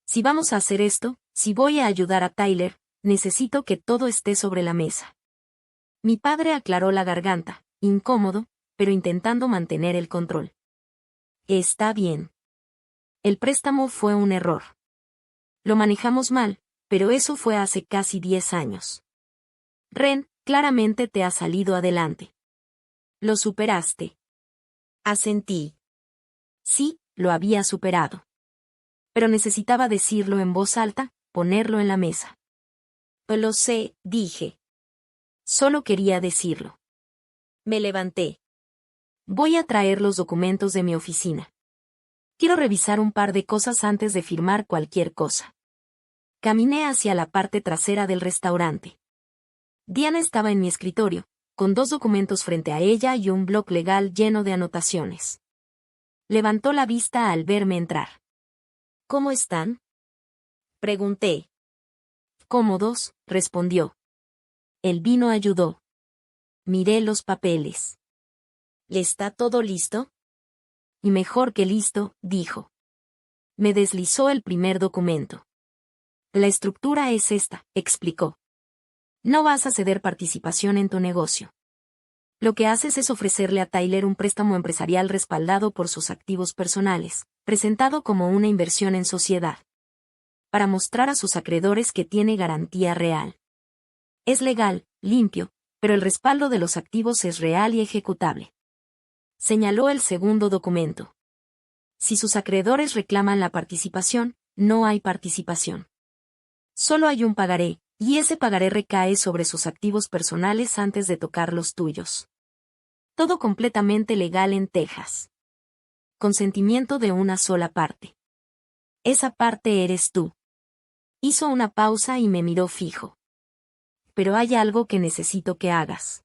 Si vamos a hacer esto, si voy a ayudar a Tyler, necesito que todo esté sobre la mesa. Mi padre aclaró la garganta, incómodo, pero intentando mantener el control. Está bien. El préstamo fue un error. Lo manejamos mal, pero eso fue hace casi 10 años. Ren, claramente te ha salido adelante. Lo superaste. Asentí. Sí, lo había superado. Pero necesitaba decirlo en voz alta, ponerlo en la mesa. Lo sé, dije. Solo quería decirlo. Me levanté. Voy a traer los documentos de mi oficina. Quiero revisar un par de cosas antes de firmar cualquier cosa. Caminé hacia la parte trasera del restaurante. Diana estaba en mi escritorio, con 2 documentos frente a ella y un bloc legal lleno de anotaciones. Levantó la vista al verme entrar. ¿Cómo están? Pregunté. Cómodos, respondió. El vino ayudó. Miré los papeles. ¿Está todo listo? Y mejor que listo, dijo. Me deslizó el primer documento. La estructura es esta, explicó. No vas a ceder participación en tu negocio. Lo que haces es ofrecerle a Tyler un préstamo empresarial respaldado por sus activos personales, presentado como una inversión en sociedad. Para mostrar a sus acreedores que tiene garantía real. Es legal, limpio, pero el respaldo de los activos es real y ejecutable. Señaló el segundo documento. Si sus acreedores reclaman la participación, no hay participación. Solo hay un pagaré, y ese pagaré recae sobre sus activos personales antes de tocar los tuyos. Todo completamente legal en Texas. Consentimiento de una sola parte. Esa parte eres tú. Hizo una pausa y me miró fijo. Pero hay algo que necesito que hagas.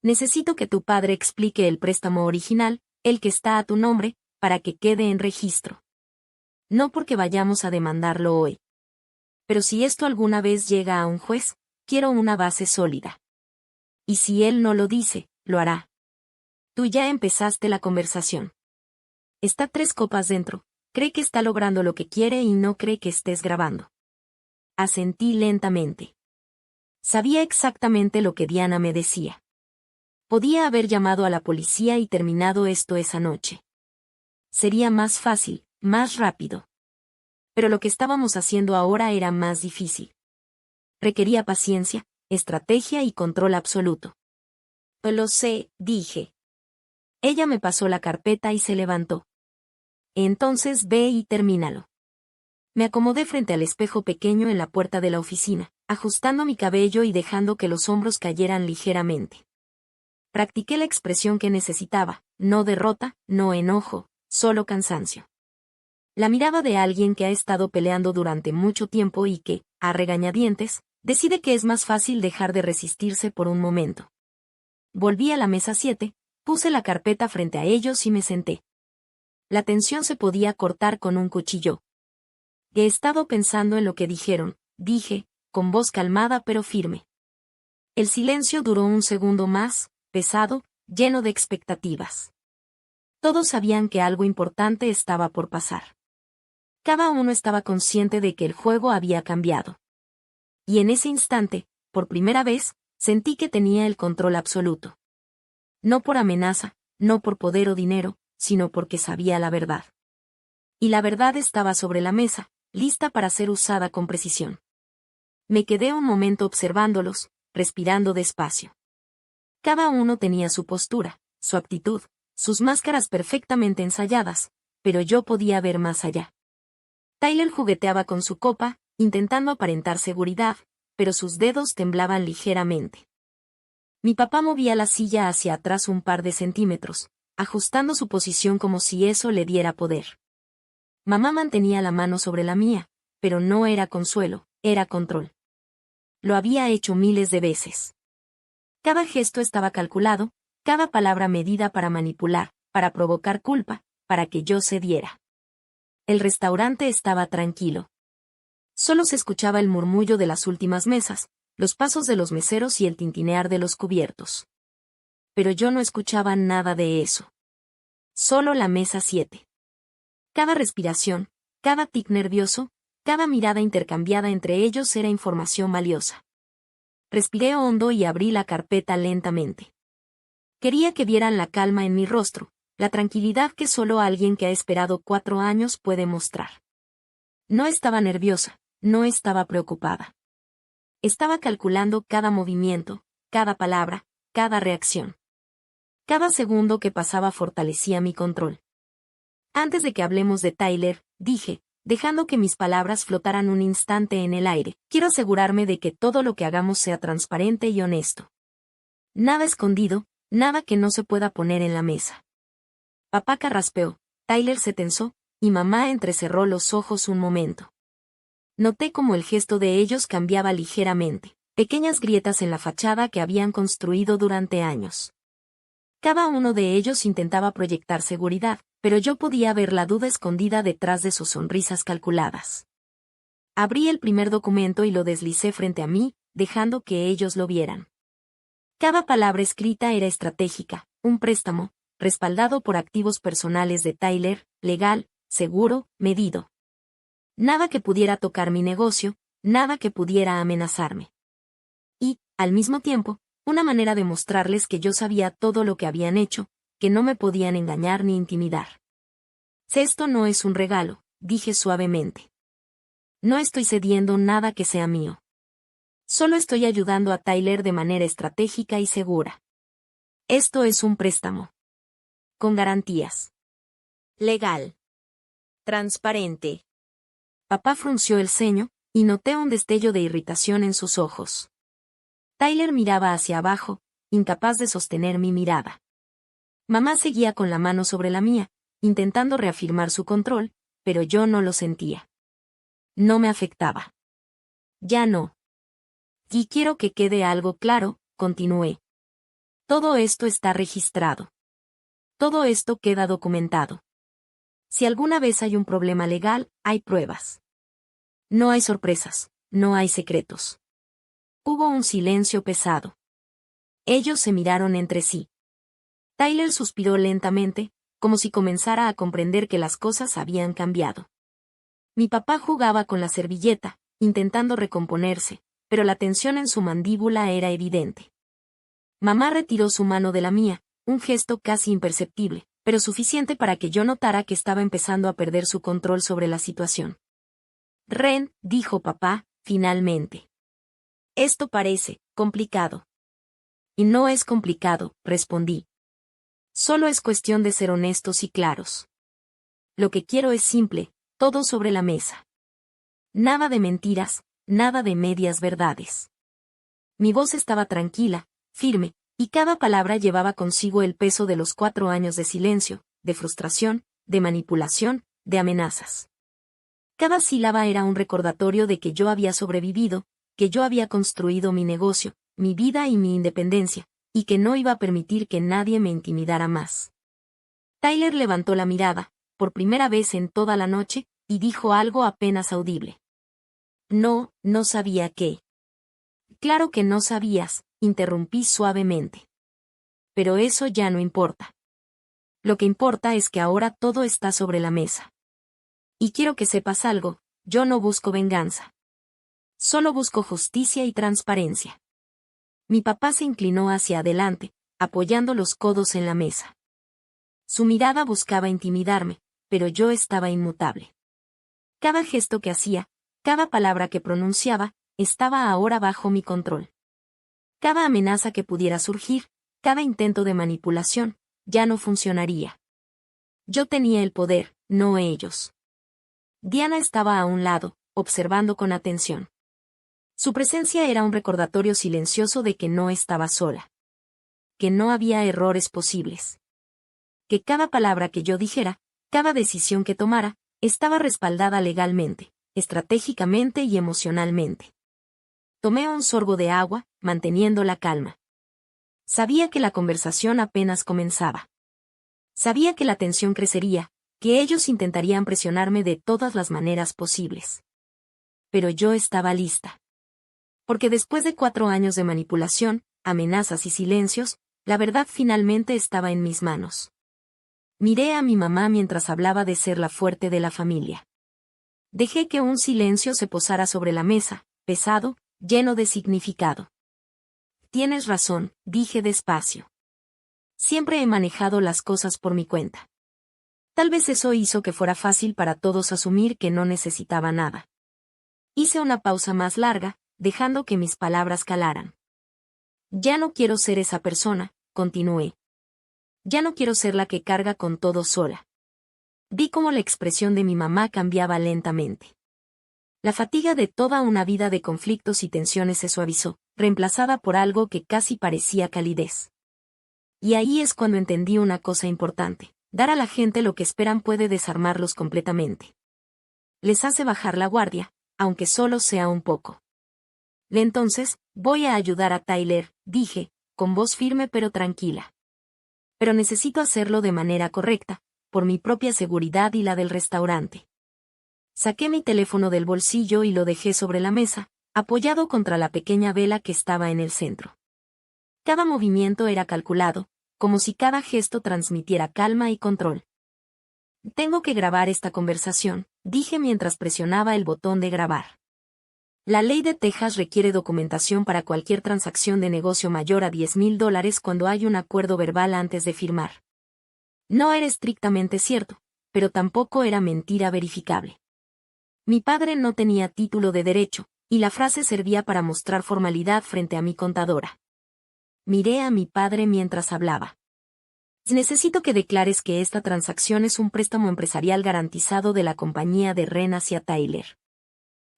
Necesito que tu padre explique el préstamo original, el que está a tu nombre, para que quede en registro. No porque vayamos a demandarlo hoy. Pero si esto alguna vez llega a un juez, quiero una base sólida. Y si él no lo dice, lo hará. Tú ya empezaste la conversación. Está 3 copas dentro, cree que está logrando lo que quiere y no cree que estés grabando. Asentí lentamente. Sabía exactamente lo que Diana me decía. Podía haber llamado a la policía y terminado esto esa noche. Sería más fácil, más rápido. Pero lo que estábamos haciendo ahora era más difícil. Requería paciencia, estrategia y control absoluto. Lo sé, dije. Ella me pasó la carpeta y se levantó. Entonces ve y termínalo. Me acomodé frente al espejo pequeño en la puerta de la oficina, ajustando mi cabello y dejando que los hombros cayeran ligeramente. Practiqué la expresión que necesitaba, no derrota, no enojo, solo cansancio. La mirada de alguien que ha estado peleando durante mucho tiempo y que, a regañadientes, decide que es más fácil dejar de resistirse por un momento. Volví a la mesa 7, puse la carpeta frente a ellos y me senté. La tensión se podía cortar con un cuchillo. He estado pensando en lo que dijeron, dije, con voz calmada pero firme. El silencio duró un segundo más, pesado, lleno de expectativas. Todos sabían que algo importante estaba por pasar. Cada uno estaba consciente de que el juego había cambiado. Y en ese instante, por primera vez, sentí que tenía el control absoluto. No por amenaza, no por poder o dinero, sino porque sabía la verdad. Y la verdad estaba sobre la mesa, lista para ser usada con precisión. Me quedé un momento observándolos, respirando despacio. Cada uno tenía su postura, su actitud, Sus máscaras perfectamente ensayadas, pero yo podía ver más allá. Tyler jugueteaba con su copa, intentando aparentar seguridad, pero sus dedos temblaban ligeramente. Mi papá movía la silla hacia atrás un par de centímetros, ajustando su posición como si eso le diera poder. Mamá mantenía la mano sobre la mía, pero no era consuelo, era control. Lo había hecho miles de veces. Cada gesto estaba calculado, cada palabra medida para manipular, para provocar culpa, para que yo cediera. El restaurante estaba tranquilo. Solo se escuchaba el murmullo de las últimas mesas, los pasos de los meseros y el tintinear de los cubiertos. Pero yo no escuchaba nada de eso. Solo la mesa 7. Cada respiración, cada tic nervioso, cada mirada intercambiada entre ellos era información valiosa. Respiré hondo y abrí la carpeta lentamente. Quería que vieran la calma en mi rostro, la tranquilidad que solo alguien que ha esperado 4 años puede mostrar. No estaba nerviosa, no estaba preocupada. Estaba calculando cada movimiento, cada palabra, cada reacción. Cada segundo que pasaba fortalecía mi control. Antes de que hablemos de Tyler, dije, dejando que mis palabras flotaran un instante en el aire, quiero asegurarme de que todo lo que hagamos sea transparente y honesto. Nada escondido, nada que no se pueda poner en la mesa. Papá carraspeó, Tyler se tensó, y mamá entrecerró los ojos un momento. Noté cómo el gesto de ellos cambiaba ligeramente, pequeñas grietas en la fachada que habían construido durante años. Cada uno de ellos intentaba proyectar seguridad, pero yo podía ver la duda escondida detrás de sus sonrisas calculadas. Abrí el primer documento y lo deslicé frente a mí, dejando que ellos lo vieran. Cada palabra escrita era estratégica, un préstamo, respaldado por activos personales de Tyler, legal, seguro, medido. Nada que pudiera tocar mi negocio, nada que pudiera amenazarme. Y, al mismo tiempo, una manera de mostrarles que yo sabía todo lo que habían hecho, que no me podían engañar ni intimidar. Esto no es un regalo, dije suavemente. No estoy cediendo nada que sea mío. Solo estoy ayudando a Tyler de manera estratégica y segura. Esto es un préstamo. Con garantías. Legal. Transparente. Papá frunció el ceño, y noté un destello de irritación en sus ojos. Tyler miraba hacia abajo, incapaz de sostener mi mirada. Mamá seguía con la mano sobre la mía, intentando reafirmar su control, pero yo no lo sentía. No me afectaba. Ya no. Y quiero que quede algo claro, continué. Todo esto está registrado. Todo esto queda documentado. Si alguna vez hay un problema legal, hay pruebas. No hay sorpresas, no hay secretos. Hubo un silencio pesado. Ellos se miraron entre sí. Tyler suspiró lentamente, como si comenzara a comprender que las cosas habían cambiado. Mi papá jugaba con la servilleta, intentando recomponerse, pero la tensión en su mandíbula era evidente. Mamá retiró su mano de la mía, un gesto casi imperceptible, pero suficiente para que yo notara que estaba empezando a perder su control sobre la situación. Ren, dijo papá, finalmente. Esto parece complicado. Y no es complicado, respondí. Solo es cuestión de ser honestos y claros. Lo que quiero es simple, todo sobre la mesa. Nada de mentiras, nada de medias verdades. Mi voz estaba tranquila, firme, y cada palabra llevaba consigo el peso de los 4 años de silencio, de frustración, de manipulación, de amenazas. Cada sílaba era un recordatorio de que yo había sobrevivido, que yo había construido mi negocio, mi vida y mi independencia, y que no iba a permitir que nadie me intimidara más. Tyler levantó la mirada, por primera vez en toda la noche, y dijo algo apenas audible. No, no sabía qué. Claro que no sabías, interrumpí suavemente. Pero eso ya no importa. Lo que importa es que ahora todo está sobre la mesa. Y quiero que sepas algo, yo no busco venganza. Solo busco justicia y transparencia. Mi papá se inclinó hacia adelante, apoyando los codos en la mesa. Su mirada buscaba intimidarme, pero yo estaba inmutable. Cada gesto que hacía, cada palabra que pronunciaba, estaba ahora bajo mi control. Cada amenaza que pudiera surgir, cada intento de manipulación, ya no funcionaría. Yo tenía el poder, no ellos. Diana estaba a un lado, observando con atención. Su presencia era un recordatorio silencioso de que no estaba sola. Que no había errores posibles. Que cada palabra que yo dijera, cada decisión que tomara, estaba respaldada legalmente, estratégicamente y emocionalmente. Tomé un sorbo de agua, manteniendo la calma. Sabía que la conversación apenas comenzaba. Sabía que la tensión crecería, que ellos intentarían presionarme de todas las maneras posibles. Pero yo estaba lista. Porque después de 4 años de manipulación, amenazas y silencios, la verdad finalmente estaba en mis manos. Miré a mi mamá mientras hablaba de ser la fuerte de la familia. Dejé que un silencio se posara sobre la mesa, pesado, lleno de significado. Tienes razón, dije despacio. Siempre he manejado las cosas por mi cuenta. Tal vez eso hizo que fuera fácil para todos asumir que no necesitaba nada. Hice una pausa más larga, dejando que mis palabras calaran. Ya no quiero ser esa persona, continué. Ya no quiero ser la que carga con todo sola. Vi cómo la expresión de mi mamá cambiaba lentamente. La fatiga de toda una vida de conflictos y tensiones se suavizó, reemplazada por algo que casi parecía calidez. Y ahí es cuando entendí una cosa importante. Dar a la gente lo que esperan puede desarmarlos completamente. Les hace bajar la guardia, aunque solo sea un poco. Entonces, voy a ayudar a Tyler, dije, con voz firme pero tranquila. Pero necesito hacerlo de manera correcta, por mi propia seguridad y la del restaurante. Saqué mi teléfono del bolsillo y lo dejé sobre la mesa, apoyado contra la pequeña vela que estaba en el centro. Cada movimiento era calculado, como si cada gesto transmitiera calma y control. Tengo que grabar esta conversación, dije mientras presionaba el botón de grabar. La ley de Texas requiere documentación para cualquier transacción de negocio mayor a $10,000 cuando hay un acuerdo verbal antes de firmar. No era estrictamente cierto, pero tampoco era mentira verificable. Mi padre no tenía título de derecho, y la frase servía para mostrar formalidad frente a mi contadora. Miré a mi padre mientras hablaba. Necesito que declares que esta transacción es un préstamo empresarial garantizado de la compañía de Ren hacia Tyler.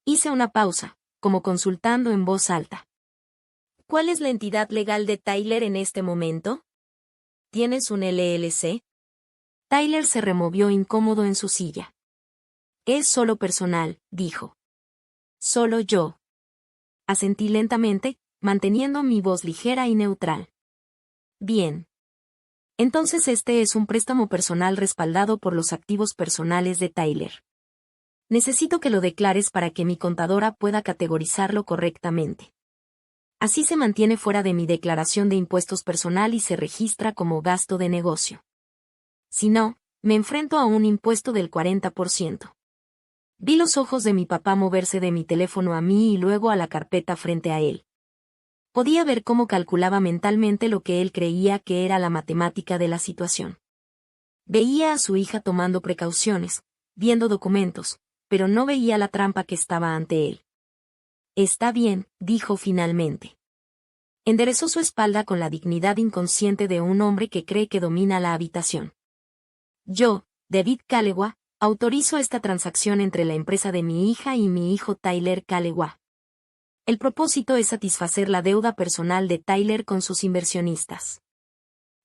Hice una pausa, como consultando en voz alta. ¿Cuál es la entidad legal de Tyler en este momento? ¿Tienes un LLC? Tyler se removió incómodo en su silla. Es solo personal, dijo. Solo yo. Asentí lentamente, manteniendo mi voz ligera y neutral. Bien. Entonces este es un préstamo personal respaldado por los activos personales de Tyler. Necesito que lo declares para que mi contadora pueda categorizarlo correctamente. Así se mantiene fuera de mi declaración de impuestos personal y se registra como gasto de negocio. Si no, me enfrento a un impuesto del 40%. Vi los ojos de mi papá moverse de mi teléfono a mí y luego a la carpeta frente a él. Podía ver cómo calculaba mentalmente lo que él creía que era la matemática de la situación. Veía a su hija tomando precauciones, viendo documentos, pero no veía la trampa que estaba ante él. Está bien, dijo finalmente. Enderezó su espalda con la dignidad inconsciente de un hombre que cree que domina la habitación. Yo, David Kalewa, autorizo esta transacción entre la empresa de mi hija y mi hijo Tyler Kalewa. El propósito es satisfacer la deuda personal de Tyler con sus inversionistas.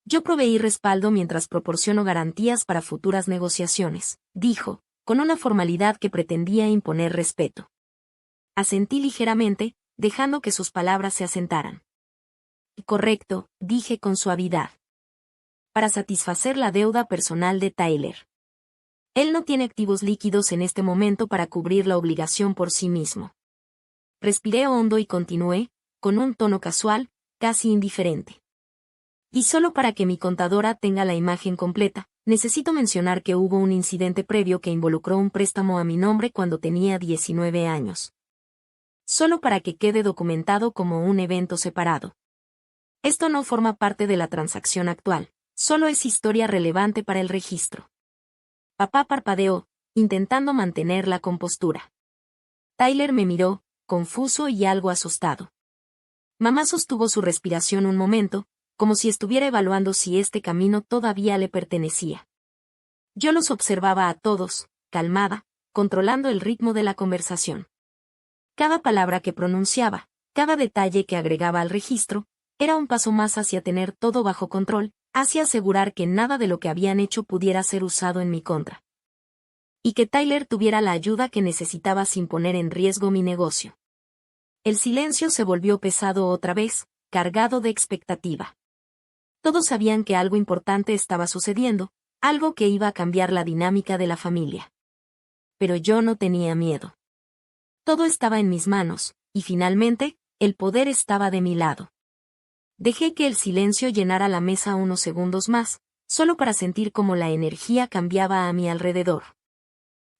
Yo proveí respaldo mientras proporciono garantías para futuras negociaciones, dijo, con una formalidad que pretendía imponer respeto. Asentí ligeramente, dejando que sus palabras se asentaran. Correcto, dije con suavidad. Para satisfacer la deuda personal de Tyler. Él no tiene activos líquidos en este momento para cubrir la obligación por sí mismo. Respiré hondo y continué, con un tono casual, casi indiferente. Y solo para que mi contadora tenga la imagen completa, necesito mencionar que hubo un incidente previo que involucró un préstamo a mi nombre cuando tenía 19 años. Solo para que quede documentado como un evento separado. Esto no forma parte de la transacción actual, solo es historia relevante para el registro. Papá parpadeó, intentando mantener la compostura. Tyler me miró, confuso y algo asustado. Mamá sostuvo su respiración un momento, como si estuviera evaluando si este camino todavía le pertenecía. Yo los observaba a todos, calmada, controlando el ritmo de la conversación. Cada palabra que pronunciaba, cada detalle que agregaba al registro, era un paso más hacia tener todo bajo control, hacia asegurar que nada de lo que habían hecho pudiera ser usado en mi contra. Y que Tyler tuviera la ayuda que necesitaba sin poner en riesgo mi negocio. El silencio se volvió pesado otra vez, cargado de expectativa. Todos sabían que algo importante estaba sucediendo, algo que iba a cambiar la dinámica de la familia. Pero yo no tenía miedo. Todo estaba en mis manos, y finalmente, el poder estaba de mi lado. Dejé que el silencio llenara la mesa unos segundos más, solo para sentir cómo la energía cambiaba a mi alrededor.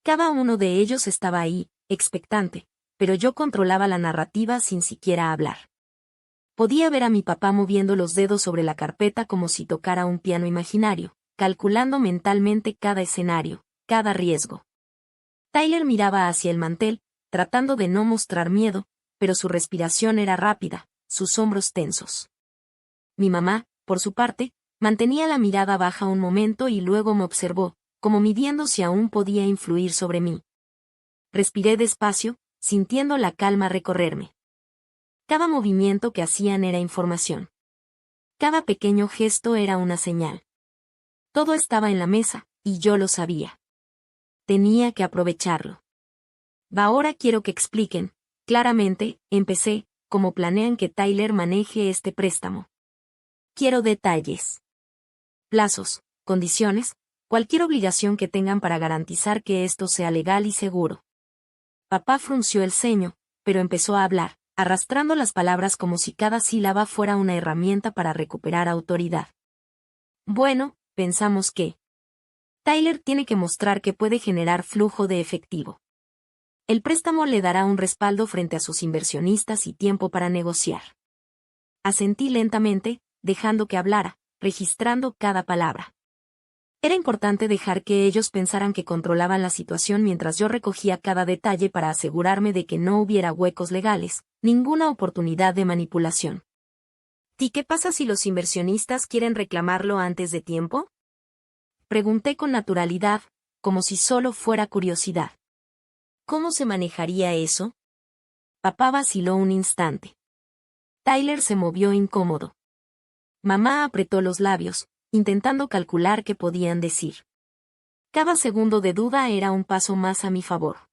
Cada uno de ellos estaba ahí, expectante, pero yo controlaba la narrativa sin siquiera hablar. Podía ver a mi papá moviendo los dedos sobre la carpeta como si tocara un piano imaginario, calculando mentalmente cada escenario, cada riesgo. Tyler miraba hacia el mantel, tratando de no mostrar miedo, pero su respiración era rápida, sus hombros tensos. Mi mamá, por su parte, mantenía la mirada baja un momento y luego me observó, como midiendo si aún podía influir sobre mí. Respiré despacio, sintiendo la calma recorrerme. Cada movimiento que hacían era información. Cada pequeño gesto era una señal. Todo estaba en la mesa, y yo lo sabía. Tenía que aprovecharlo. Ahora quiero que expliquen, claramente, empecé, cómo planean que Tyler maneje este préstamo. Quiero detalles. Plazos, condiciones, cualquier obligación que tengan para garantizar que esto sea legal y seguro. Papá frunció el ceño, pero empezó a hablar, arrastrando las palabras como si cada sílaba fuera una herramienta para recuperar autoridad. Bueno, pensamos que Tyler tiene que mostrar que puede generar flujo de efectivo. El préstamo le dará un respaldo frente a sus inversionistas y tiempo para negociar. Asentí lentamente, dejando que hablara, registrando cada palabra. Era importante dejar que ellos pensaran que controlaban la situación mientras yo recogía cada detalle para asegurarme de que no hubiera huecos legales, ninguna oportunidad de manipulación. ¿Y qué pasa si los inversionistas quieren reclamarlo antes de tiempo? Pregunté con naturalidad, como si solo fuera curiosidad. ¿Cómo se manejaría eso? Papá vaciló un instante. Tyler se movió incómodo. Mamá apretó los labios, intentando calcular qué podían decir. Cada segundo de duda era un paso más a mi favor.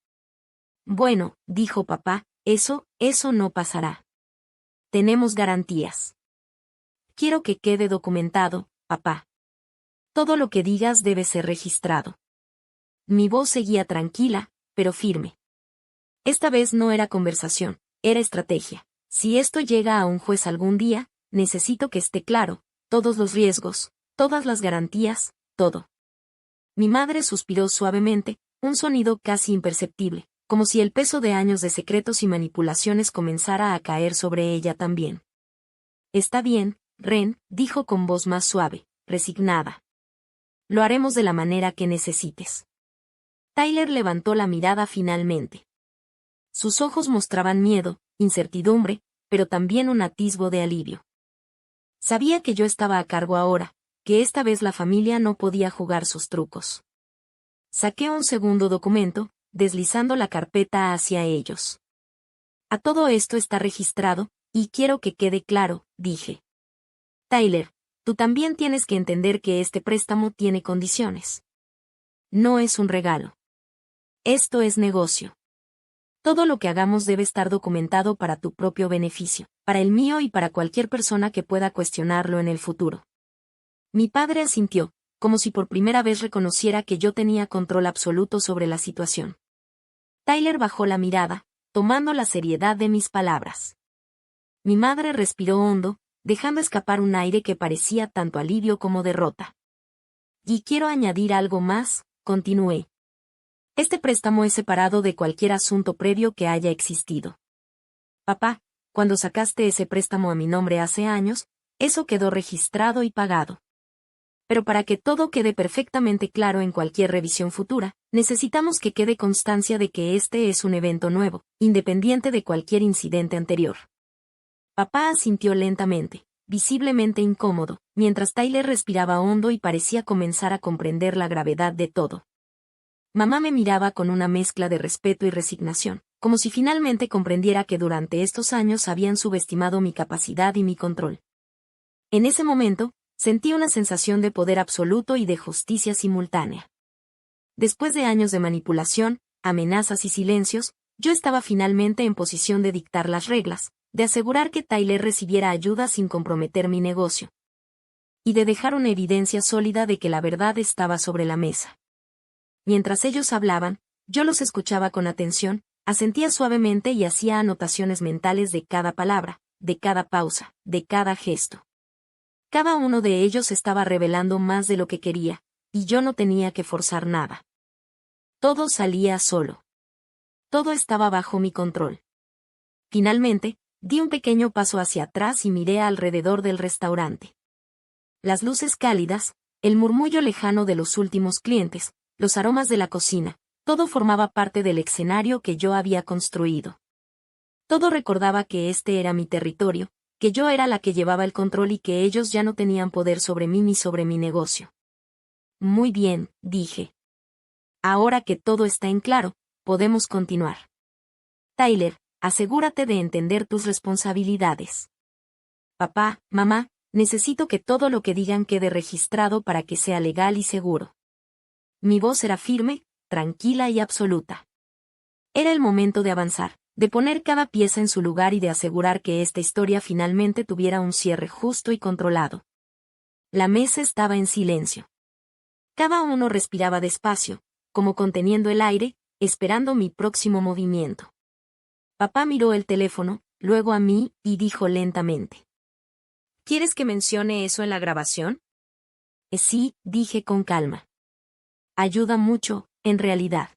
Bueno, dijo papá, eso no pasará. Tenemos garantías. Quiero que quede documentado, papá. Todo lo que digas debe ser registrado. Mi voz seguía tranquila, pero firme. Esta vez no era conversación, era estrategia. Si esto llega a un juez algún día, necesito que esté claro, todos los riesgos, todas las garantías, todo. Mi madre suspiró suavemente, un sonido casi imperceptible, como si el peso de años de secretos y manipulaciones comenzara a caer sobre ella también. Está bien, Ren, dijo con voz más suave, resignada. Lo haremos de la manera que necesites. Tyler levantó la mirada finalmente. Sus ojos mostraban miedo, incertidumbre, pero también un atisbo de alivio. Sabía que yo estaba a cargo ahora, que esta vez la familia no podía jugar sus trucos. Saqué un segundo documento, deslizando la carpeta hacia ellos. A todo esto está registrado, y quiero que quede claro, dije. Tyler, tú también tienes que entender que este préstamo tiene condiciones. No es un regalo. Esto es negocio. Todo lo que hagamos debe estar documentado para tu propio beneficio, para el mío y para cualquier persona que pueda cuestionarlo en el futuro. Mi padre asintió, como si por primera vez reconociera que yo tenía control absoluto sobre la situación. Tyler bajó la mirada, tomando la seriedad de mis palabras. Mi madre respiró hondo, dejando escapar un aire que parecía tanto alivio como derrota. Y quiero añadir algo más, continué. Este préstamo es separado de cualquier asunto previo que haya existido. Papá, cuando sacaste ese préstamo a mi nombre hace años, eso quedó registrado y pagado. Pero para que todo quede perfectamente claro en cualquier revisión futura, necesitamos que quede constancia de que este es un evento nuevo, independiente de cualquier incidente anterior. Papá asintió lentamente, visiblemente incómodo, mientras Tyler respiraba hondo y parecía comenzar a comprender la gravedad de todo. Mamá me miraba con una mezcla de respeto y resignación, como si finalmente comprendiera que durante estos años habían subestimado mi capacidad y mi control. En ese momento, sentí una sensación de poder absoluto y de justicia simultánea. Después de años de manipulación, amenazas y silencios, yo estaba finalmente en posición de dictar las reglas, de asegurar que Tyler recibiera ayuda sin comprometer mi negocio. Y de dejar una evidencia sólida de que la verdad estaba sobre la mesa. Mientras ellos hablaban, yo los escuchaba con atención, asentía suavemente y hacía anotaciones mentales de cada palabra, de cada pausa, de cada gesto. Cada uno de ellos estaba revelando más de lo que quería, y yo no tenía que forzar nada. Todo salía solo. Todo estaba bajo mi control. Finalmente, di un pequeño paso hacia atrás y miré alrededor del restaurante. Las luces cálidas, el murmullo lejano de los últimos clientes, los aromas de la cocina, todo formaba parte del escenario que yo había construido. Todo recordaba que este era mi territorio, que yo era la que llevaba el control y que ellos ya no tenían poder sobre mí ni sobre mi negocio. Muy bien, dije. Ahora que todo está en claro, podemos continuar. Tyler, asegúrate de entender tus responsabilidades. Papá, mamá, necesito que todo lo que digan quede registrado para que sea legal y seguro. Mi voz era firme, tranquila y absoluta. Era el momento de avanzar, de poner cada pieza en su lugar y de asegurar que esta historia finalmente tuviera un cierre justo y controlado. La mesa estaba en silencio. Cada uno respiraba despacio, como conteniendo el aire, esperando mi próximo movimiento. Papá miró el teléfono, luego a mí, y dijo lentamente: ¿Quieres que mencione eso en la grabación? Sí, dije con calma. Ayuda mucho, en realidad.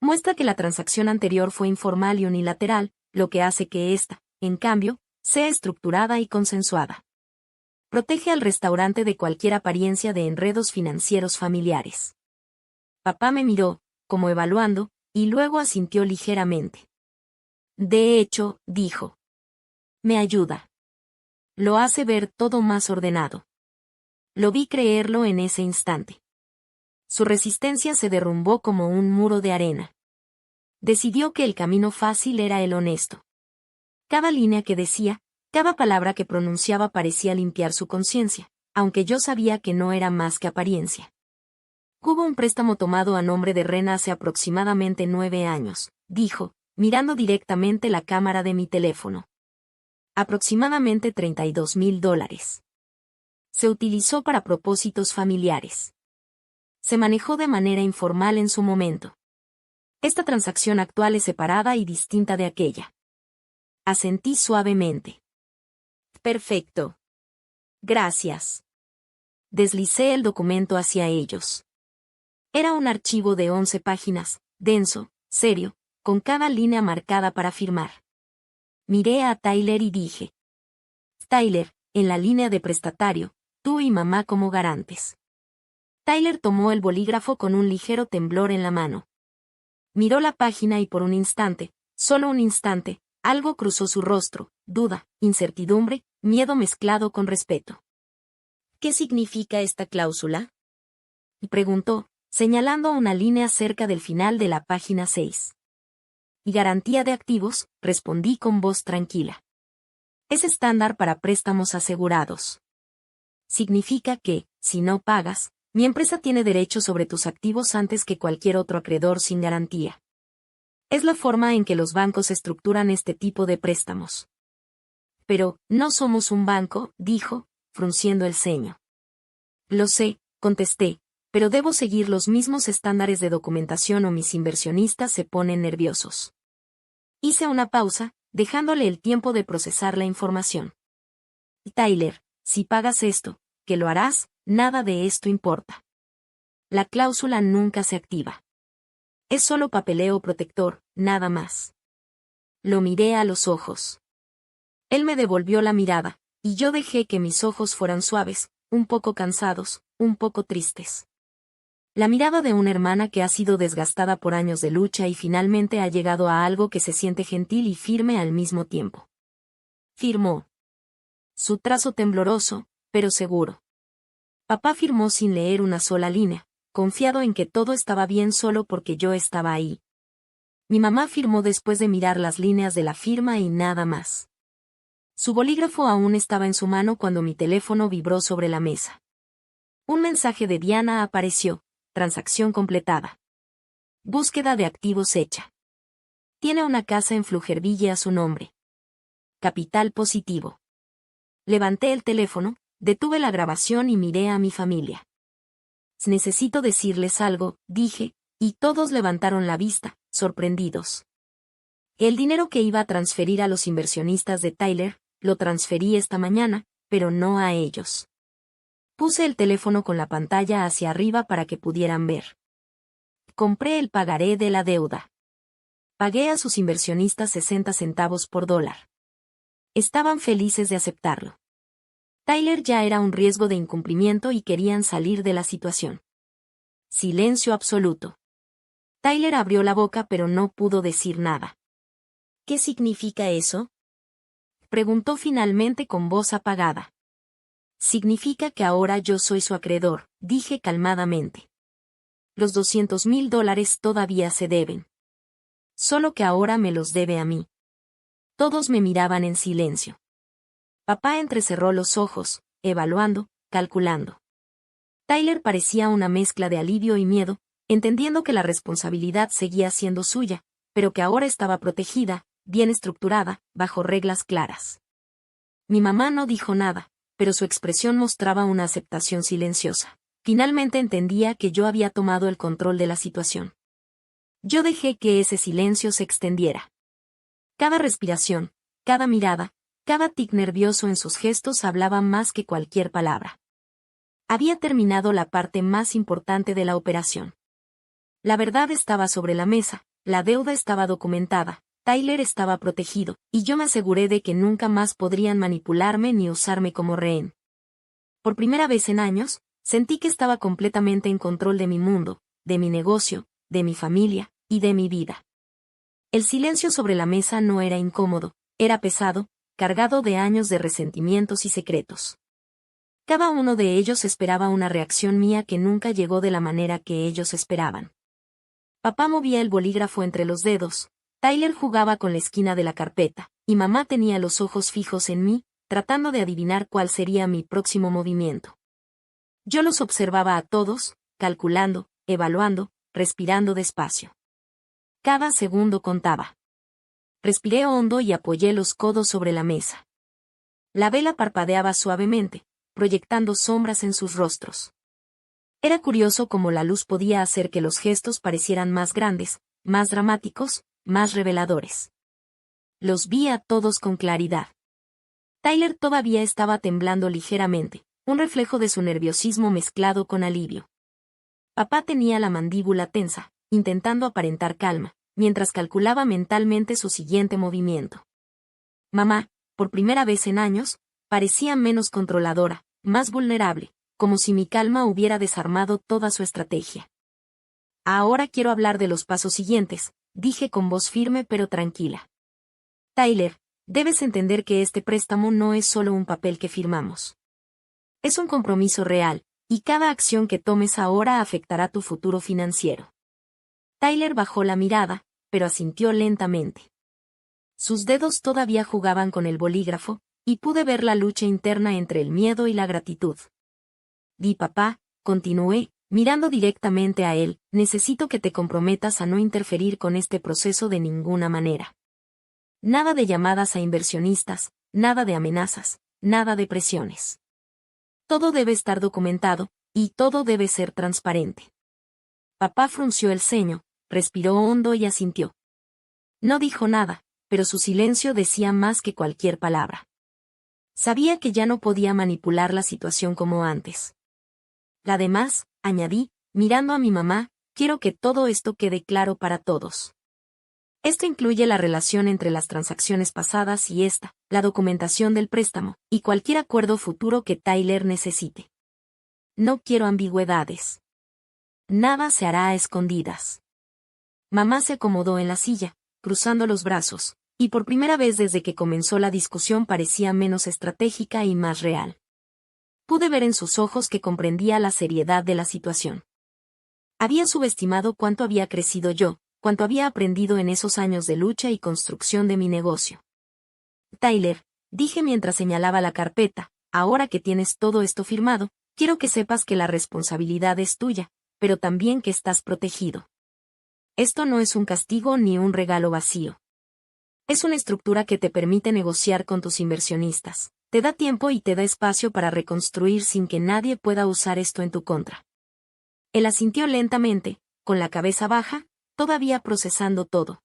Muestra que la transacción anterior fue informal y unilateral, lo que hace que esta, en cambio, sea estructurada y consensuada. Protege al restaurante de cualquier apariencia de enredos financieros familiares. Papá me miró, como evaluando, y luego asintió ligeramente. De hecho, dijo. Me ayuda. Lo hace ver todo más ordenado. Lo vi creerlo en ese instante. Su resistencia se derrumbó como un muro de arena. Decidió que el camino fácil era el honesto. Cada línea que decía, cada palabra que pronunciaba parecía limpiar su conciencia, aunque yo sabía que no era más que apariencia. Hubo un préstamo tomado a nombre de Ren hace aproximadamente 9 años, dijo, mirando directamente la cámara de mi teléfono. Aproximadamente $32,000. Se utilizó para propósitos familiares. Se manejó de manera informal en su momento. Esta transacción actual es separada y distinta de aquella. Asentí suavemente. Perfecto. Gracias. Deslicé el documento hacia ellos. Era un archivo de 11 páginas, denso, serio, con cada línea marcada para firmar. Miré a Tyler y dije: Tyler, en la línea de prestatario, tú y mamá como garantes. Tyler tomó el bolígrafo con un ligero temblor en la mano. Miró la página y por un instante, solo un instante, algo cruzó su rostro, duda, incertidumbre, miedo mezclado con respeto. ¿Qué significa esta cláusula?, preguntó, señalando una línea cerca del final de la página 6. Y garantía de activos, respondí con voz tranquila. Es estándar para préstamos asegurados. Significa que, si no pagas, mi empresa tiene derecho sobre tus activos antes que cualquier otro acreedor sin garantía. Es la forma en que los bancos estructuran este tipo de préstamos. Pero, no somos un banco, dijo, frunciendo el ceño. Lo sé, contesté, pero debo seguir los mismos estándares de documentación o mis inversionistas se ponen nerviosos. Hice una pausa, dejándole el tiempo de procesar la información. Tyler, si pagas esto, que lo harás, nada de esto importa. La cláusula nunca se activa. Es solo papeleo protector, nada más. Lo miré a los ojos. Él me devolvió la mirada, y yo dejé que mis ojos fueran suaves, un poco cansados, un poco tristes. La mirada de una hermana que ha sido desgastada por años de lucha y finalmente ha llegado a algo que se siente gentil y firme al mismo tiempo. Firmó. Su trazo tembloroso, pero seguro. Papá firmó sin leer una sola línea, confiado en que todo estaba bien solo porque yo estaba ahí. Mi mamá firmó después de mirar las líneas de la firma y nada más. Su bolígrafo aún estaba en su mano cuando mi teléfono vibró sobre la mesa. Un mensaje de Diana apareció: transacción completada. Búsqueda de activos hecha. Tiene una casa en Flugerville a su nombre. Capital positivo. Levanté el teléfono, detuve la grabación y miré a mi familia. Necesito decirles algo, dije, y todos levantaron la vista, sorprendidos. El dinero que iba a transferir a los inversionistas de Tyler, lo transferí esta mañana, pero no a ellos. Puse el teléfono con la pantalla hacia arriba para que pudieran ver. Compré el pagaré de la deuda. Pagué a sus inversionistas 60 centavos por dólar. Estaban felices de aceptarlo. Tyler ya era un riesgo de incumplimiento y querían salir de la situación. Silencio absoluto. Tyler abrió la boca pero no pudo decir nada. ¿Qué significa eso?, preguntó finalmente con voz apagada. Significa que ahora yo soy su acreedor, dije calmadamente. Los $200,000 todavía se deben. Solo que ahora me los debe a mí. Todos me miraban en silencio. Papá entrecerró los ojos, evaluando, calculando. Tyler parecía una mezcla de alivio y miedo, entendiendo que la responsabilidad seguía siendo suya, pero que ahora estaba protegida, bien estructurada, bajo reglas claras. Mi mamá no dijo nada, pero su expresión mostraba una aceptación silenciosa. Finalmente entendía que yo había tomado el control de la situación. Yo dejé que ese silencio se extendiera. Cada respiración, cada mirada, cada tic nervioso en sus gestos hablaba más que cualquier palabra. Había terminado la parte más importante de la operación. La verdad estaba sobre la mesa, la deuda estaba documentada, Tyler estaba protegido, y yo me aseguré de que nunca más podrían manipularme ni usarme como rehén. Por primera vez en años, sentí que estaba completamente en control de mi mundo, de mi negocio, de mi familia, y de mi vida. El silencio sobre la mesa no era incómodo, era pesado, cargado de años de resentimientos y secretos. Cada uno de ellos esperaba una reacción mía que nunca llegó de la manera que ellos esperaban. Papá movía el bolígrafo entre los dedos, Tyler jugaba con la esquina de la carpeta, y mamá tenía los ojos fijos en mí, tratando de adivinar cuál sería mi próximo movimiento. Yo los observaba a todos, calculando, evaluando, respirando despacio. Cada segundo contaba. Respiré hondo y apoyé los codos sobre la mesa. La vela parpadeaba suavemente, proyectando sombras en sus rostros. Era curioso cómo la luz podía hacer que los gestos parecieran más grandes, más dramáticos, más reveladores. Los vi a todos con claridad. Tyler todavía estaba temblando ligeramente, un reflejo de su nerviosismo mezclado con alivio. Papá tenía la mandíbula tensa, intentando aparentar calma, mientras calculaba mentalmente su siguiente movimiento. Mamá, por primera vez en años, parecía menos controladora, más vulnerable, como si mi calma hubiera desarmado toda su estrategia. Ahora quiero hablar de los pasos siguientes, dije con voz firme pero tranquila. Tyler, debes entender que este préstamo no es solo un papel que firmamos. Es un compromiso real, y cada acción que tomes ahora afectará tu futuro financiero. Tyler bajó la mirada, pero asintió lentamente. Sus dedos todavía jugaban con el bolígrafo, y pude ver la lucha interna entre el miedo y la gratitud. Papá, continué, mirando directamente a él, necesito que te comprometas a no interferir con este proceso de ninguna manera. Nada de llamadas a inversionistas, nada de amenazas, nada de presiones. Todo debe estar documentado, y todo debe ser transparente. Papá frunció el ceño, respiró hondo y asintió. No dijo nada, pero su silencio decía más que cualquier palabra. Sabía que ya no podía manipular la situación como antes. Además, añadí, mirando a mi mamá, quiero que todo esto quede claro para todos. Esto incluye la relación entre las transacciones pasadas y esta, la documentación del préstamo, y cualquier acuerdo futuro que Tyler necesite. No quiero ambigüedades. Nada se hará a escondidas. Mamá se acomodó en la silla, cruzando los brazos, Y por primera vez desde que comenzó la discusión parecía menos estratégica y más real. Pude ver en sus ojos que comprendía la seriedad de la situación. Había subestimado cuánto había crecido yo, cuánto había aprendido en esos años de lucha y construcción de mi negocio. Tyler, dije mientras señalaba la carpeta, ahora que tienes todo esto firmado, quiero que sepas que la responsabilidad es tuya, pero también que estás protegido. Esto no es un castigo ni un regalo vacío. Es una estructura que te permite negociar con tus inversionistas, te da tiempo y te da espacio para reconstruir sin que nadie pueda usar esto en tu contra. Él asintió lentamente, con la cabeza baja, todavía procesando todo.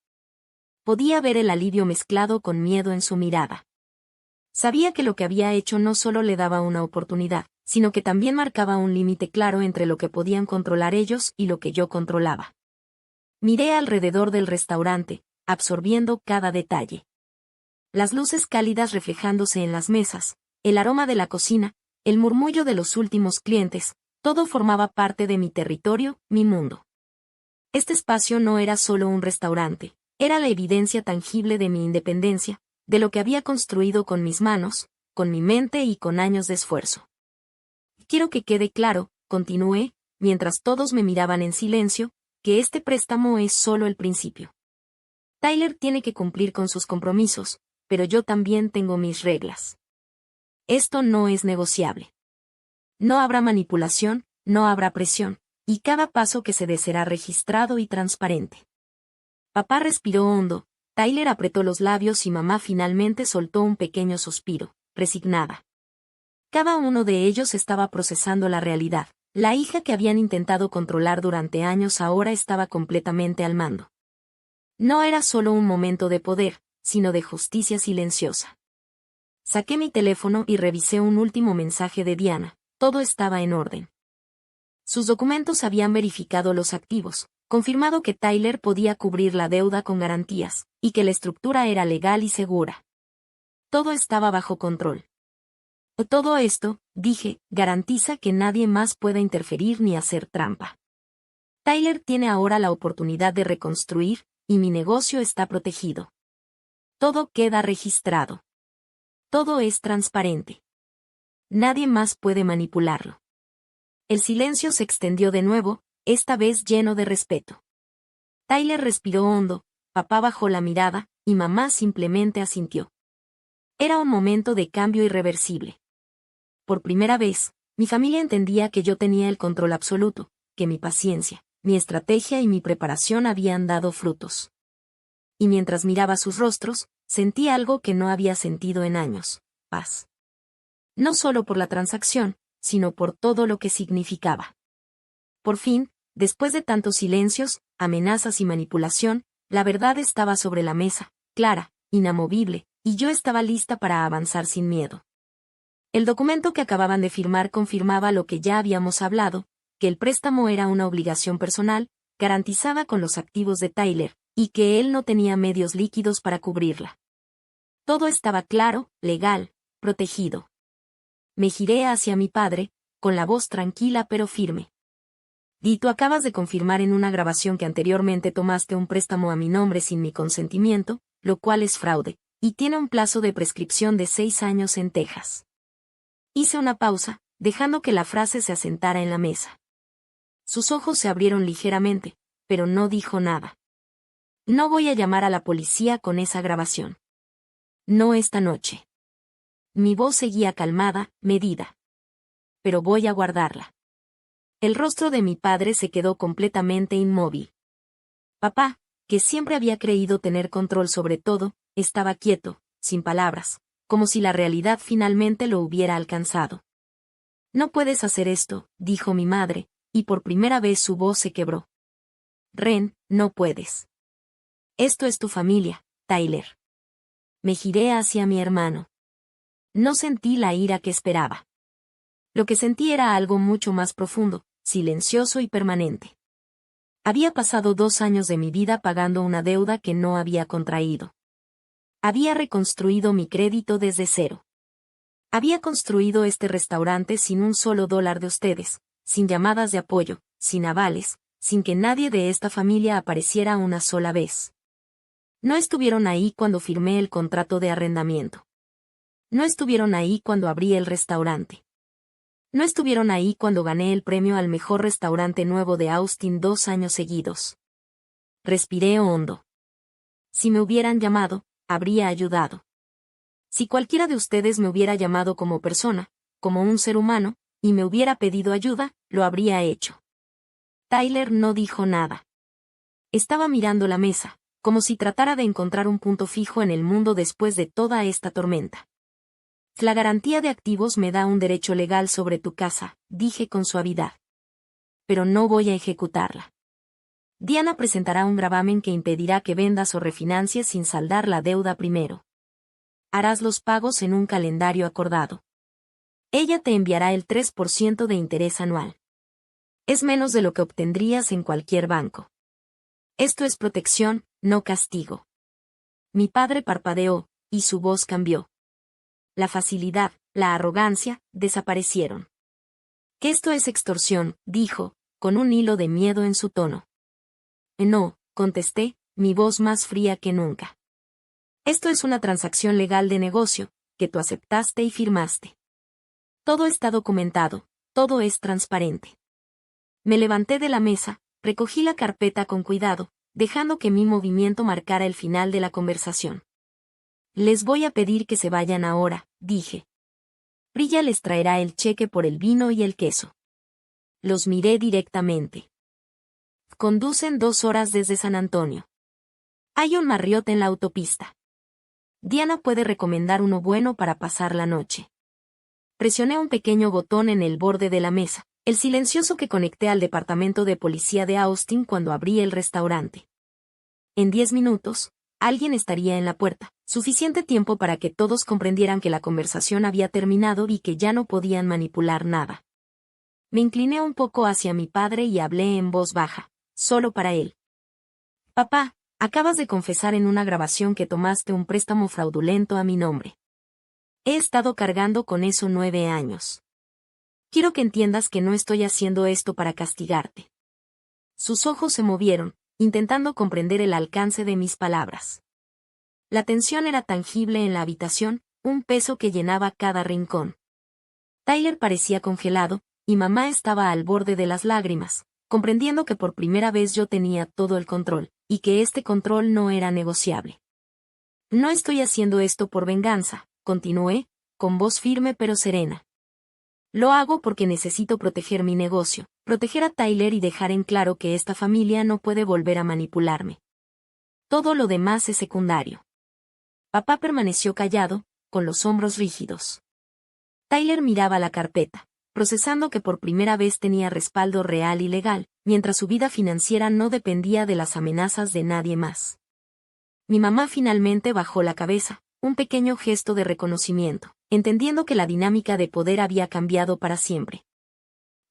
Podía ver el alivio mezclado con miedo en su mirada. Sabía que lo que había hecho no solo le daba una oportunidad, sino que también marcaba un límite claro entre lo que podían controlar ellos y lo que yo controlaba. Miré alrededor del restaurante, absorbiendo cada detalle. Las luces cálidas reflejándose en las mesas, el aroma de la cocina, el murmullo de los últimos clientes, todo formaba parte de mi territorio, mi mundo. Este espacio no era solo un restaurante, era la evidencia tangible de mi independencia, de lo que había construido con mis manos, con mi mente y con años de esfuerzo. Quiero que quede claro, continué, mientras todos me miraban en silencio, que este préstamo es solo el principio. Tyler tiene que cumplir con sus compromisos, pero yo también tengo mis reglas. Esto no es negociable. No habrá manipulación, no habrá presión, y cada paso que se dé será registrado y transparente. Papá respiró hondo, Tyler apretó los labios y mamá finalmente soltó un pequeño suspiro, resignada. Cada uno de ellos estaba procesando la realidad. La hija que habían intentado controlar durante años ahora estaba completamente al mando. No era solo un momento de poder, sino de justicia silenciosa. Saqué mi teléfono y revisé un último mensaje de Diana. Todo estaba en orden. Sus documentos habían verificado los activos, confirmado que Tyler podía cubrir la deuda con garantías, y que la estructura era legal y segura. Todo estaba bajo control. Todo esto, dije, garantiza que nadie más pueda interferir ni hacer trampa. Tyler tiene ahora la oportunidad de reconstruir, y mi negocio está protegido. Todo queda registrado. Todo es transparente. Nadie más puede manipularlo. El silencio se extendió de nuevo, esta vez lleno de respeto. Tyler respiró hondo, papá bajó la mirada, y mamá simplemente asintió. Era un momento de cambio irreversible. Por primera vez, mi familia entendía que yo tenía el control absoluto, que mi paciencia, mi estrategia y mi preparación habían dado frutos. Y mientras miraba sus rostros, sentí algo que no había sentido en años: paz. No solo por la transacción, sino por todo lo que significaba. Por fin, después de tantos silencios, amenazas y manipulación, la verdad estaba sobre la mesa, clara, inamovible, y yo estaba lista para avanzar sin miedo. El documento que acababan de firmar confirmaba lo que ya habíamos hablado, que el préstamo era una obligación personal, garantizada con los activos de Tyler, y que él no tenía medios líquidos para cubrirla. Todo estaba claro, legal, protegido. Me giré hacia mi padre, con la voz tranquila pero firme. Di, tú acabas de confirmar en una grabación que anteriormente tomaste un préstamo a mi nombre sin mi consentimiento, lo cual es fraude, y tiene un plazo de prescripción de 6 años en Texas. Hice una pausa, dejando que la frase se asentara en la mesa. Sus ojos se abrieron ligeramente, pero no dijo nada. No voy a llamar a la policía con esa grabación. No esta noche. Mi voz seguía calmada, medida. Pero voy a guardarla. El rostro de mi padre se quedó completamente inmóvil. Papá, que siempre había creído tener control sobre todo, estaba quieto, sin palabras, como si la realidad finalmente lo hubiera alcanzado. No puedes hacer esto, dijo mi madre, y por primera vez su voz se quebró. Ren, no puedes. Esto es tu familia, Tyler. Me giré hacia mi hermano. No sentí la ira que esperaba. Lo que sentí era algo mucho más profundo, silencioso y permanente. Había pasado 2 años de mi vida pagando una deuda que no había contraído. Había reconstruido mi crédito desde cero. Había construido este restaurante sin un solo dólar de ustedes, sin llamadas de apoyo, sin avales, sin que nadie de esta familia apareciera una sola vez. No estuvieron ahí cuando firmé el contrato de arrendamiento. No estuvieron ahí cuando abrí el restaurante. No estuvieron ahí cuando gané el premio al mejor restaurante nuevo de Austin 2 años seguidos. Respiré hondo. Si me hubieran llamado, habría ayudado. Si cualquiera de ustedes me hubiera llamado como persona, como un ser humano, y me hubiera pedido ayuda, lo habría hecho. Tyler no dijo nada. Estaba mirando la mesa, como si tratara de encontrar un punto fijo en el mundo después de toda esta tormenta. La garantía de activos me da un derecho legal sobre tu casa, dije con suavidad. Pero no voy a ejecutarla. Diana presentará un gravamen que impedirá que vendas o refinancies sin saldar la deuda primero. Harás los pagos en un calendario acordado. Ella te enviará el 3% de interés anual. Es menos de lo que obtendrías en cualquier banco. Esto es protección, no castigo. Mi padre parpadeó, y su voz cambió. La facilidad, la arrogancia, desaparecieron. Que esto es extorsión, dijo, con un hilo de miedo en su tono. No, contesté, mi voz más fría que nunca. Esto es una transacción legal de negocio, que tú aceptaste y firmaste. Todo está documentado, todo es transparente. Me levanté de la mesa, recogí la carpeta con cuidado, dejando que mi movimiento marcara el final de la conversación. Les voy a pedir que se vayan ahora, dije. Prilla les traerá el cheque por el vino y el queso. Los miré directamente. Conducen 2 horas desde San Antonio. Hay un Marriott en la autopista. Diana puede recomendar uno bueno para pasar la noche. Presioné un pequeño botón en el borde de la mesa, el silencioso que conecté al departamento de policía de Austin cuando abrí el restaurante. En 10 minutos, alguien estaría en la puerta, suficiente tiempo para que todos comprendieran que la conversación había terminado y que ya no podían manipular nada. Me incliné un poco hacia mi padre y hablé en voz baja, solo para él. Papá, acabas de confesar en una grabación que tomaste un préstamo fraudulento a mi nombre. He estado cargando con eso 9 años. Quiero que entiendas que no estoy haciendo esto para castigarte. Sus ojos se movieron, intentando comprender el alcance de mis palabras. La tensión era tangible en la habitación, un peso que llenaba cada rincón. Tyler parecía congelado, y mamá estaba al borde de las lágrimas, comprendiendo que por primera vez yo tenía todo el control, y que este control no era negociable. No estoy haciendo esto por venganza, continué, con voz firme pero serena. Lo hago porque necesito proteger mi negocio, proteger a Tyler y dejar en claro que esta familia no puede volver a manipularme. Todo lo demás es secundario. Papá permaneció callado, con los hombros rígidos. Tyler miraba la carpeta, procesando que por primera vez tenía respaldo real y legal, mientras su vida financiera no dependía de las amenazas de nadie más. Mi mamá finalmente bajó la cabeza, un pequeño gesto de reconocimiento, entendiendo que la dinámica de poder había cambiado para siempre.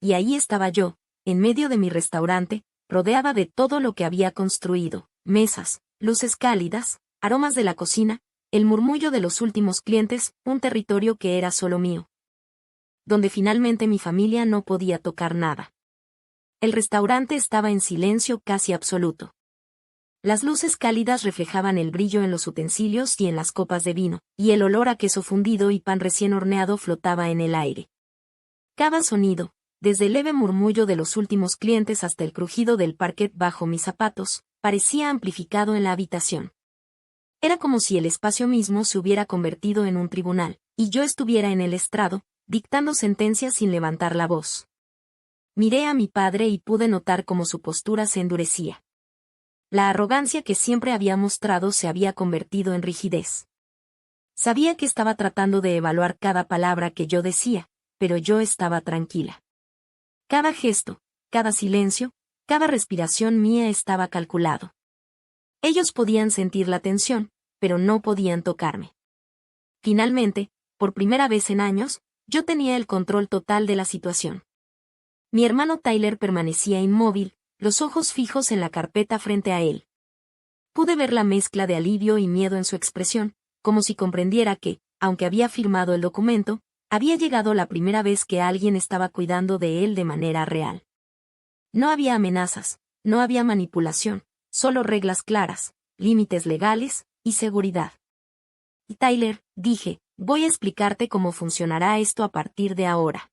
Y ahí estaba yo, en medio de mi restaurante, rodeada de todo lo que había construido, mesas, luces cálidas, aromas de la cocina, el murmullo de los últimos clientes, un territorio que era solo mío. Donde finalmente mi familia no podía tocar nada. El restaurante estaba en silencio casi absoluto. Las luces cálidas reflejaban el brillo en los utensilios y en las copas de vino, y el olor a queso fundido y pan recién horneado flotaba en el aire. Cada sonido, desde el leve murmullo de los últimos clientes hasta el crujido del parquet bajo mis zapatos, parecía amplificado en la habitación. Era como si el espacio mismo se hubiera convertido en un tribunal, y yo estuviera en el estrado, dictando sentencias sin levantar la voz. Miré a mi padre y pude notar cómo su postura se endurecía. La arrogancia que siempre había mostrado se había convertido en rigidez. Sabía que estaba tratando de evaluar cada palabra que yo decía, pero yo estaba tranquila. Cada gesto, cada silencio, cada respiración mía estaba calculado. Ellos podían sentir la tensión, pero no podían tocarme. Finalmente, por primera vez en años, yo tenía el control total de la situación. Mi hermano Tyler permanecía inmóvil, los ojos fijos en la carpeta frente a él. Pude ver la mezcla de alivio y miedo en su expresión, como si comprendiera que, aunque había firmado el documento, había llegado la primera vez que alguien estaba cuidando de él de manera real. No había amenazas, no había manipulación, solo reglas claras, límites legales y seguridad. Y Tyler, dije, voy a explicarte cómo funcionará esto a partir de ahora.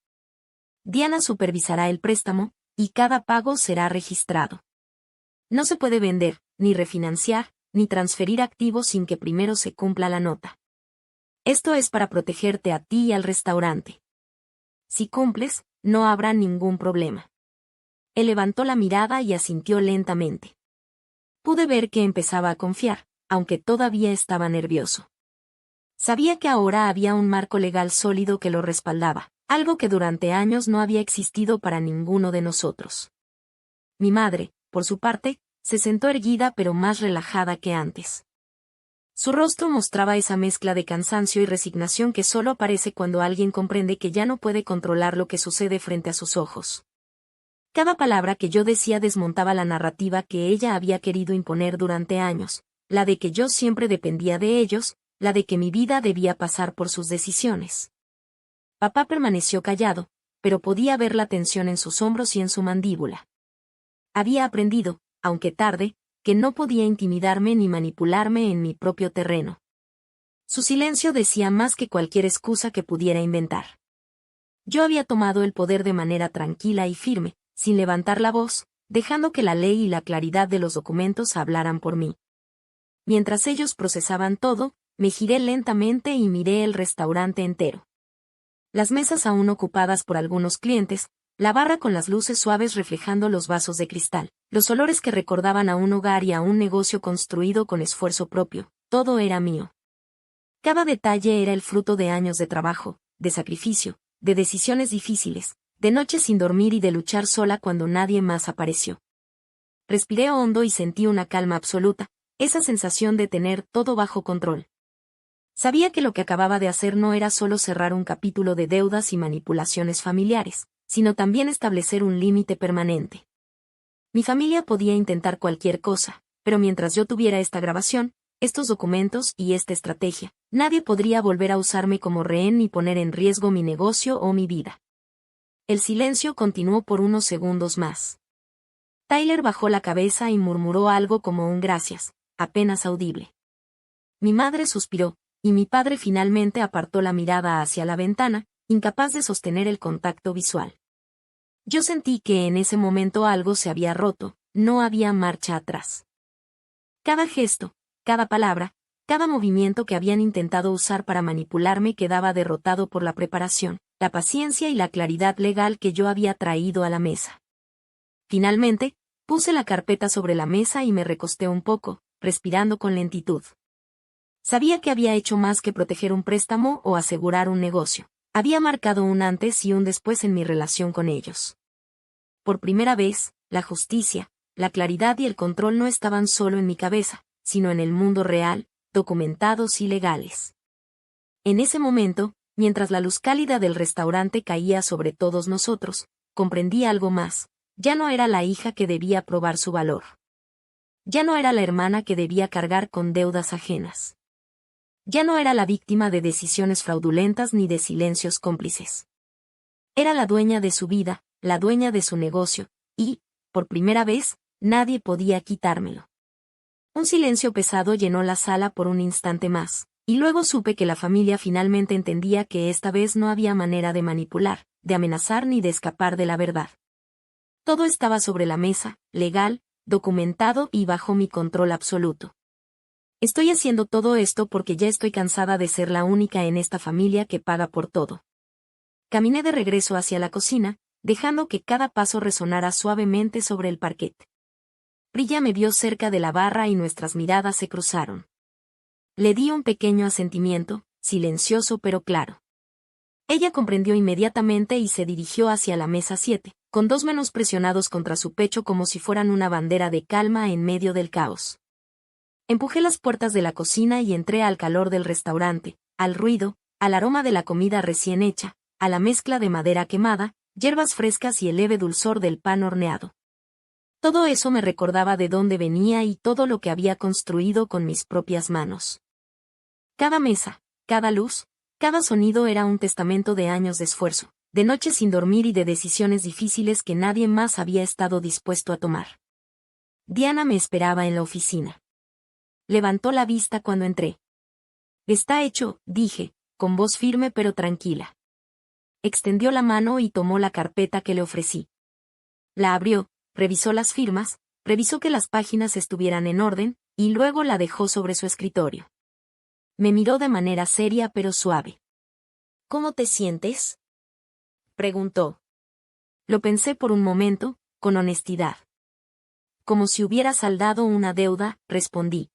Diana supervisará el préstamo, y cada pago será registrado. No se puede vender, ni refinanciar, ni transferir activos sin que primero se cumpla la nota. Esto es para protegerte a ti y al restaurante. Si cumples, no habrá ningún problema. Él levantó la mirada y asintió lentamente. Pude ver que empezaba a confiar, aunque todavía estaba nervioso. Sabía que ahora había un marco legal sólido que lo respaldaba, algo que durante años no había existido para ninguno de nosotros. Mi madre, por su parte, se sentó erguida pero más relajada que antes. Su rostro mostraba esa mezcla de cansancio y resignación que solo aparece cuando alguien comprende que ya no puede controlar lo que sucede frente a sus ojos. Cada palabra que yo decía desmontaba la narrativa que ella había querido imponer durante años, la de que yo siempre dependía de ellos, la de que mi vida debía pasar por sus decisiones. Papá permaneció callado, pero podía ver la tensión en sus hombros y en su mandíbula. Había aprendido, aunque tarde, que no podía intimidarme ni manipularme en mi propio terreno. Su silencio decía más que cualquier excusa que pudiera inventar. Yo había tomado el poder de manera tranquila y firme, sin levantar la voz, dejando que la ley y la claridad de los documentos hablaran por mí. Mientras ellos procesaban todo, me giré lentamente y miré el restaurante entero. Las mesas aún ocupadas por algunos clientes, la barra con las luces suaves reflejando los vasos de cristal, los olores que recordaban a un hogar y a un negocio construido con esfuerzo propio, todo era mío. Cada detalle era el fruto de años de trabajo, de sacrificio, de decisiones difíciles, de noches sin dormir y de luchar sola cuando nadie más apareció. Respiré hondo y sentí una calma absoluta, esa sensación de tener todo bajo control. Sabía que lo que acababa de hacer no era solo cerrar un capítulo de deudas y manipulaciones familiares, sino también establecer un límite permanente. Mi familia podía intentar cualquier cosa, pero mientras yo tuviera esta grabación, estos documentos y esta estrategia, nadie podría volver a usarme como rehén ni poner en riesgo mi negocio o mi vida. El silencio continuó por unos segundos más. Tyler bajó la cabeza y murmuró algo como un gracias, apenas audible. Mi madre suspiró, y mi padre finalmente apartó la mirada hacia la ventana, incapaz de sostener el contacto visual. Yo sentí que en ese momento algo se había roto, no había marcha atrás. Cada gesto, cada palabra, cada movimiento que habían intentado usar para manipularme quedaba derrotado por la preparación, la paciencia y la claridad legal que yo había traído a la mesa. Finalmente, puse la carpeta sobre la mesa y me recosté un poco, respirando con lentitud. Sabía que había hecho más que proteger un préstamo o asegurar un negocio. Había marcado un antes y un después en mi relación con ellos. Por primera vez, la justicia, la claridad y el control no estaban solo en mi cabeza, sino en el mundo real, documentados y legales. En ese momento, mientras la luz cálida del restaurante caía sobre todos nosotros, comprendí algo más. Ya no era la hija que debía probar su valor. Ya no era la hermana que debía cargar con deudas ajenas. Ya no era la víctima de decisiones fraudulentas ni de silencios cómplices. Era la dueña de su vida, la dueña de su negocio, y, por primera vez, nadie podía quitármelo. Un silencio pesado llenó la sala por un instante más, y luego supe que la familia finalmente entendía que esta vez no había manera de manipular, de amenazar ni de escapar de la verdad. Todo estaba sobre la mesa, legal, documentado y bajo mi control absoluto. Estoy haciendo todo esto porque ya estoy cansada de ser la única en esta familia que paga por todo. Caminé de regreso hacia la cocina, dejando que cada paso resonara suavemente sobre el parquet. Prilla me vio cerca de la barra y nuestras miradas se cruzaron. Le di un pequeño asentimiento, silencioso pero claro. Ella comprendió inmediatamente y se dirigió hacia la mesa 7, con dos manos presionados contra su pecho como si fueran una bandera de calma en medio del caos. Empujé las puertas de la cocina y entré al calor del restaurante, al ruido, al aroma de la comida recién hecha, a la mezcla de madera quemada, hierbas frescas y el leve dulzor del pan horneado. Todo eso me recordaba de dónde venía y todo lo que había construido con mis propias manos. Cada mesa, cada luz, cada sonido era un testamento de años de esfuerzo, de noches sin dormir y de decisiones difíciles que nadie más había estado dispuesto a tomar. Diana me esperaba en la oficina. levantó la vista cuando entré. Está hecho, dije, con voz firme pero tranquila. Extendió la mano y tomó la carpeta que le ofrecí. La abrió, revisó las firmas, revisó que las páginas estuvieran en orden, y luego la dejó sobre su escritorio. Me miró de manera seria pero suave. ¿Cómo te sientes?, preguntó. Lo pensé por un momento, con honestidad. Como si hubiera saldado una deuda, respondí.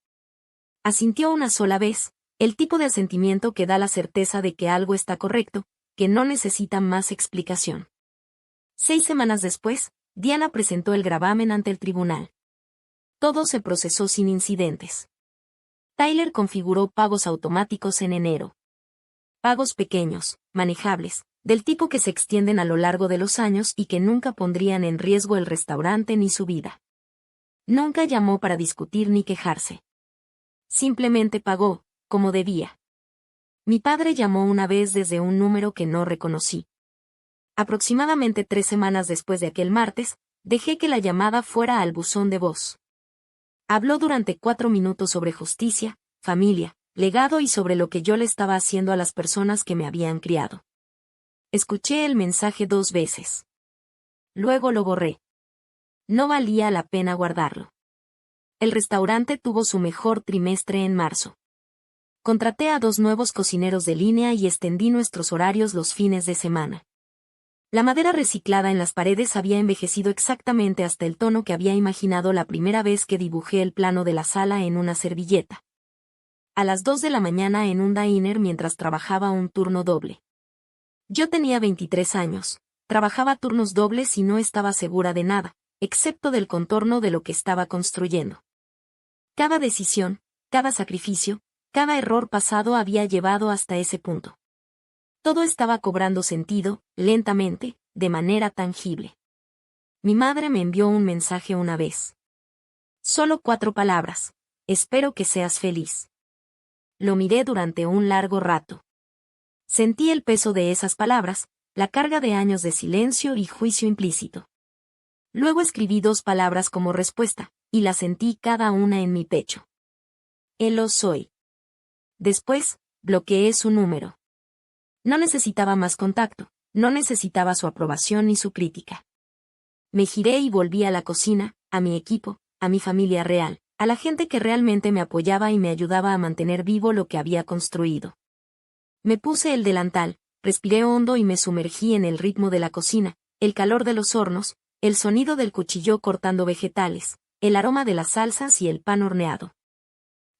Asintió una sola vez, el tipo de asentimiento que da la certeza de que algo está correcto, que no necesita más explicación. 6 semanas después, Diana presentó el gravamen ante el tribunal. Todo se procesó sin incidentes. Tyler configuró pagos automáticos en enero. Pagos pequeños, manejables, del tipo que se extienden a lo largo de los años y que nunca pondrían en riesgo el restaurante ni su vida. Nunca llamó para discutir ni quejarse. Simplemente pagó, como debía. Mi padre llamó una vez desde un número que no reconocí. Aproximadamente 3 semanas después de aquel martes, dejé que la llamada fuera al buzón de voz. Habló durante 4 minutos sobre justicia, familia, legado y sobre lo que yo le estaba haciendo a las personas que me habían criado. Escuché el mensaje 2 veces. Luego lo borré. No valía la pena guardarlo. El restaurante tuvo su mejor trimestre en marzo. Contraté a 2 nuevos cocineros de línea y extendí nuestros horarios los fines de semana. La madera reciclada en las paredes había envejecido exactamente hasta el tono que había imaginado la primera vez que dibujé el plano de la sala en una servilleta. A las 2 de la mañana en un diner mientras trabajaba un turno doble. Yo tenía 23 años, trabajaba turnos dobles y no estaba segura de nada, excepto del contorno de lo que estaba construyendo. Cada decisión, cada sacrificio, cada error pasado había llevado hasta ese punto. Todo estaba cobrando sentido, lentamente, de manera tangible. Mi madre me envió un mensaje una vez. Solo 4 palabras. Espero que seas feliz. Lo miré durante un largo rato. Sentí el peso de esas palabras, la carga de años de silencio y juicio implícito. Luego escribí 2 palabras como respuesta, y las sentí cada una en mi pecho. Lo soy. Después, bloqueé su número. No necesitaba más contacto, no necesitaba su aprobación ni su crítica. Me giré y volví a la cocina, a mi equipo, a mi familia real, a la gente que realmente me apoyaba y me ayudaba a mantener vivo lo que había construido. Me puse el delantal, respiré hondo y me sumergí en el ritmo de la cocina, el calor de los hornos, el sonido del cuchillo cortando vegetales, el aroma de las salsas y el pan horneado.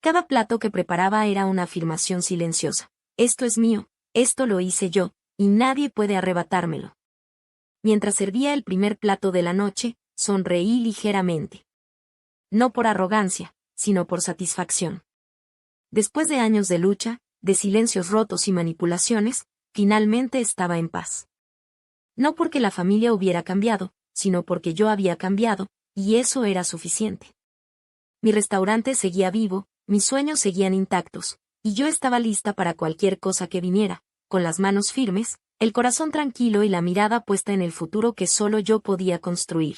Cada plato que preparaba era una afirmación silenciosa. Esto es mío, esto lo hice yo, y nadie puede arrebatármelo. Mientras servía el primer plato de la noche, sonreí ligeramente. No por arrogancia, sino por satisfacción. Después de años de lucha, de silencios rotos y manipulaciones, finalmente estaba en paz. No porque la familia hubiera cambiado, sino porque yo había cambiado, y eso era suficiente. Mi restaurante seguía vivo, mis sueños seguían intactos, y yo estaba lista para cualquier cosa que viniera, con las manos firmes, el corazón tranquilo y la mirada puesta en el futuro que solo yo podía construir.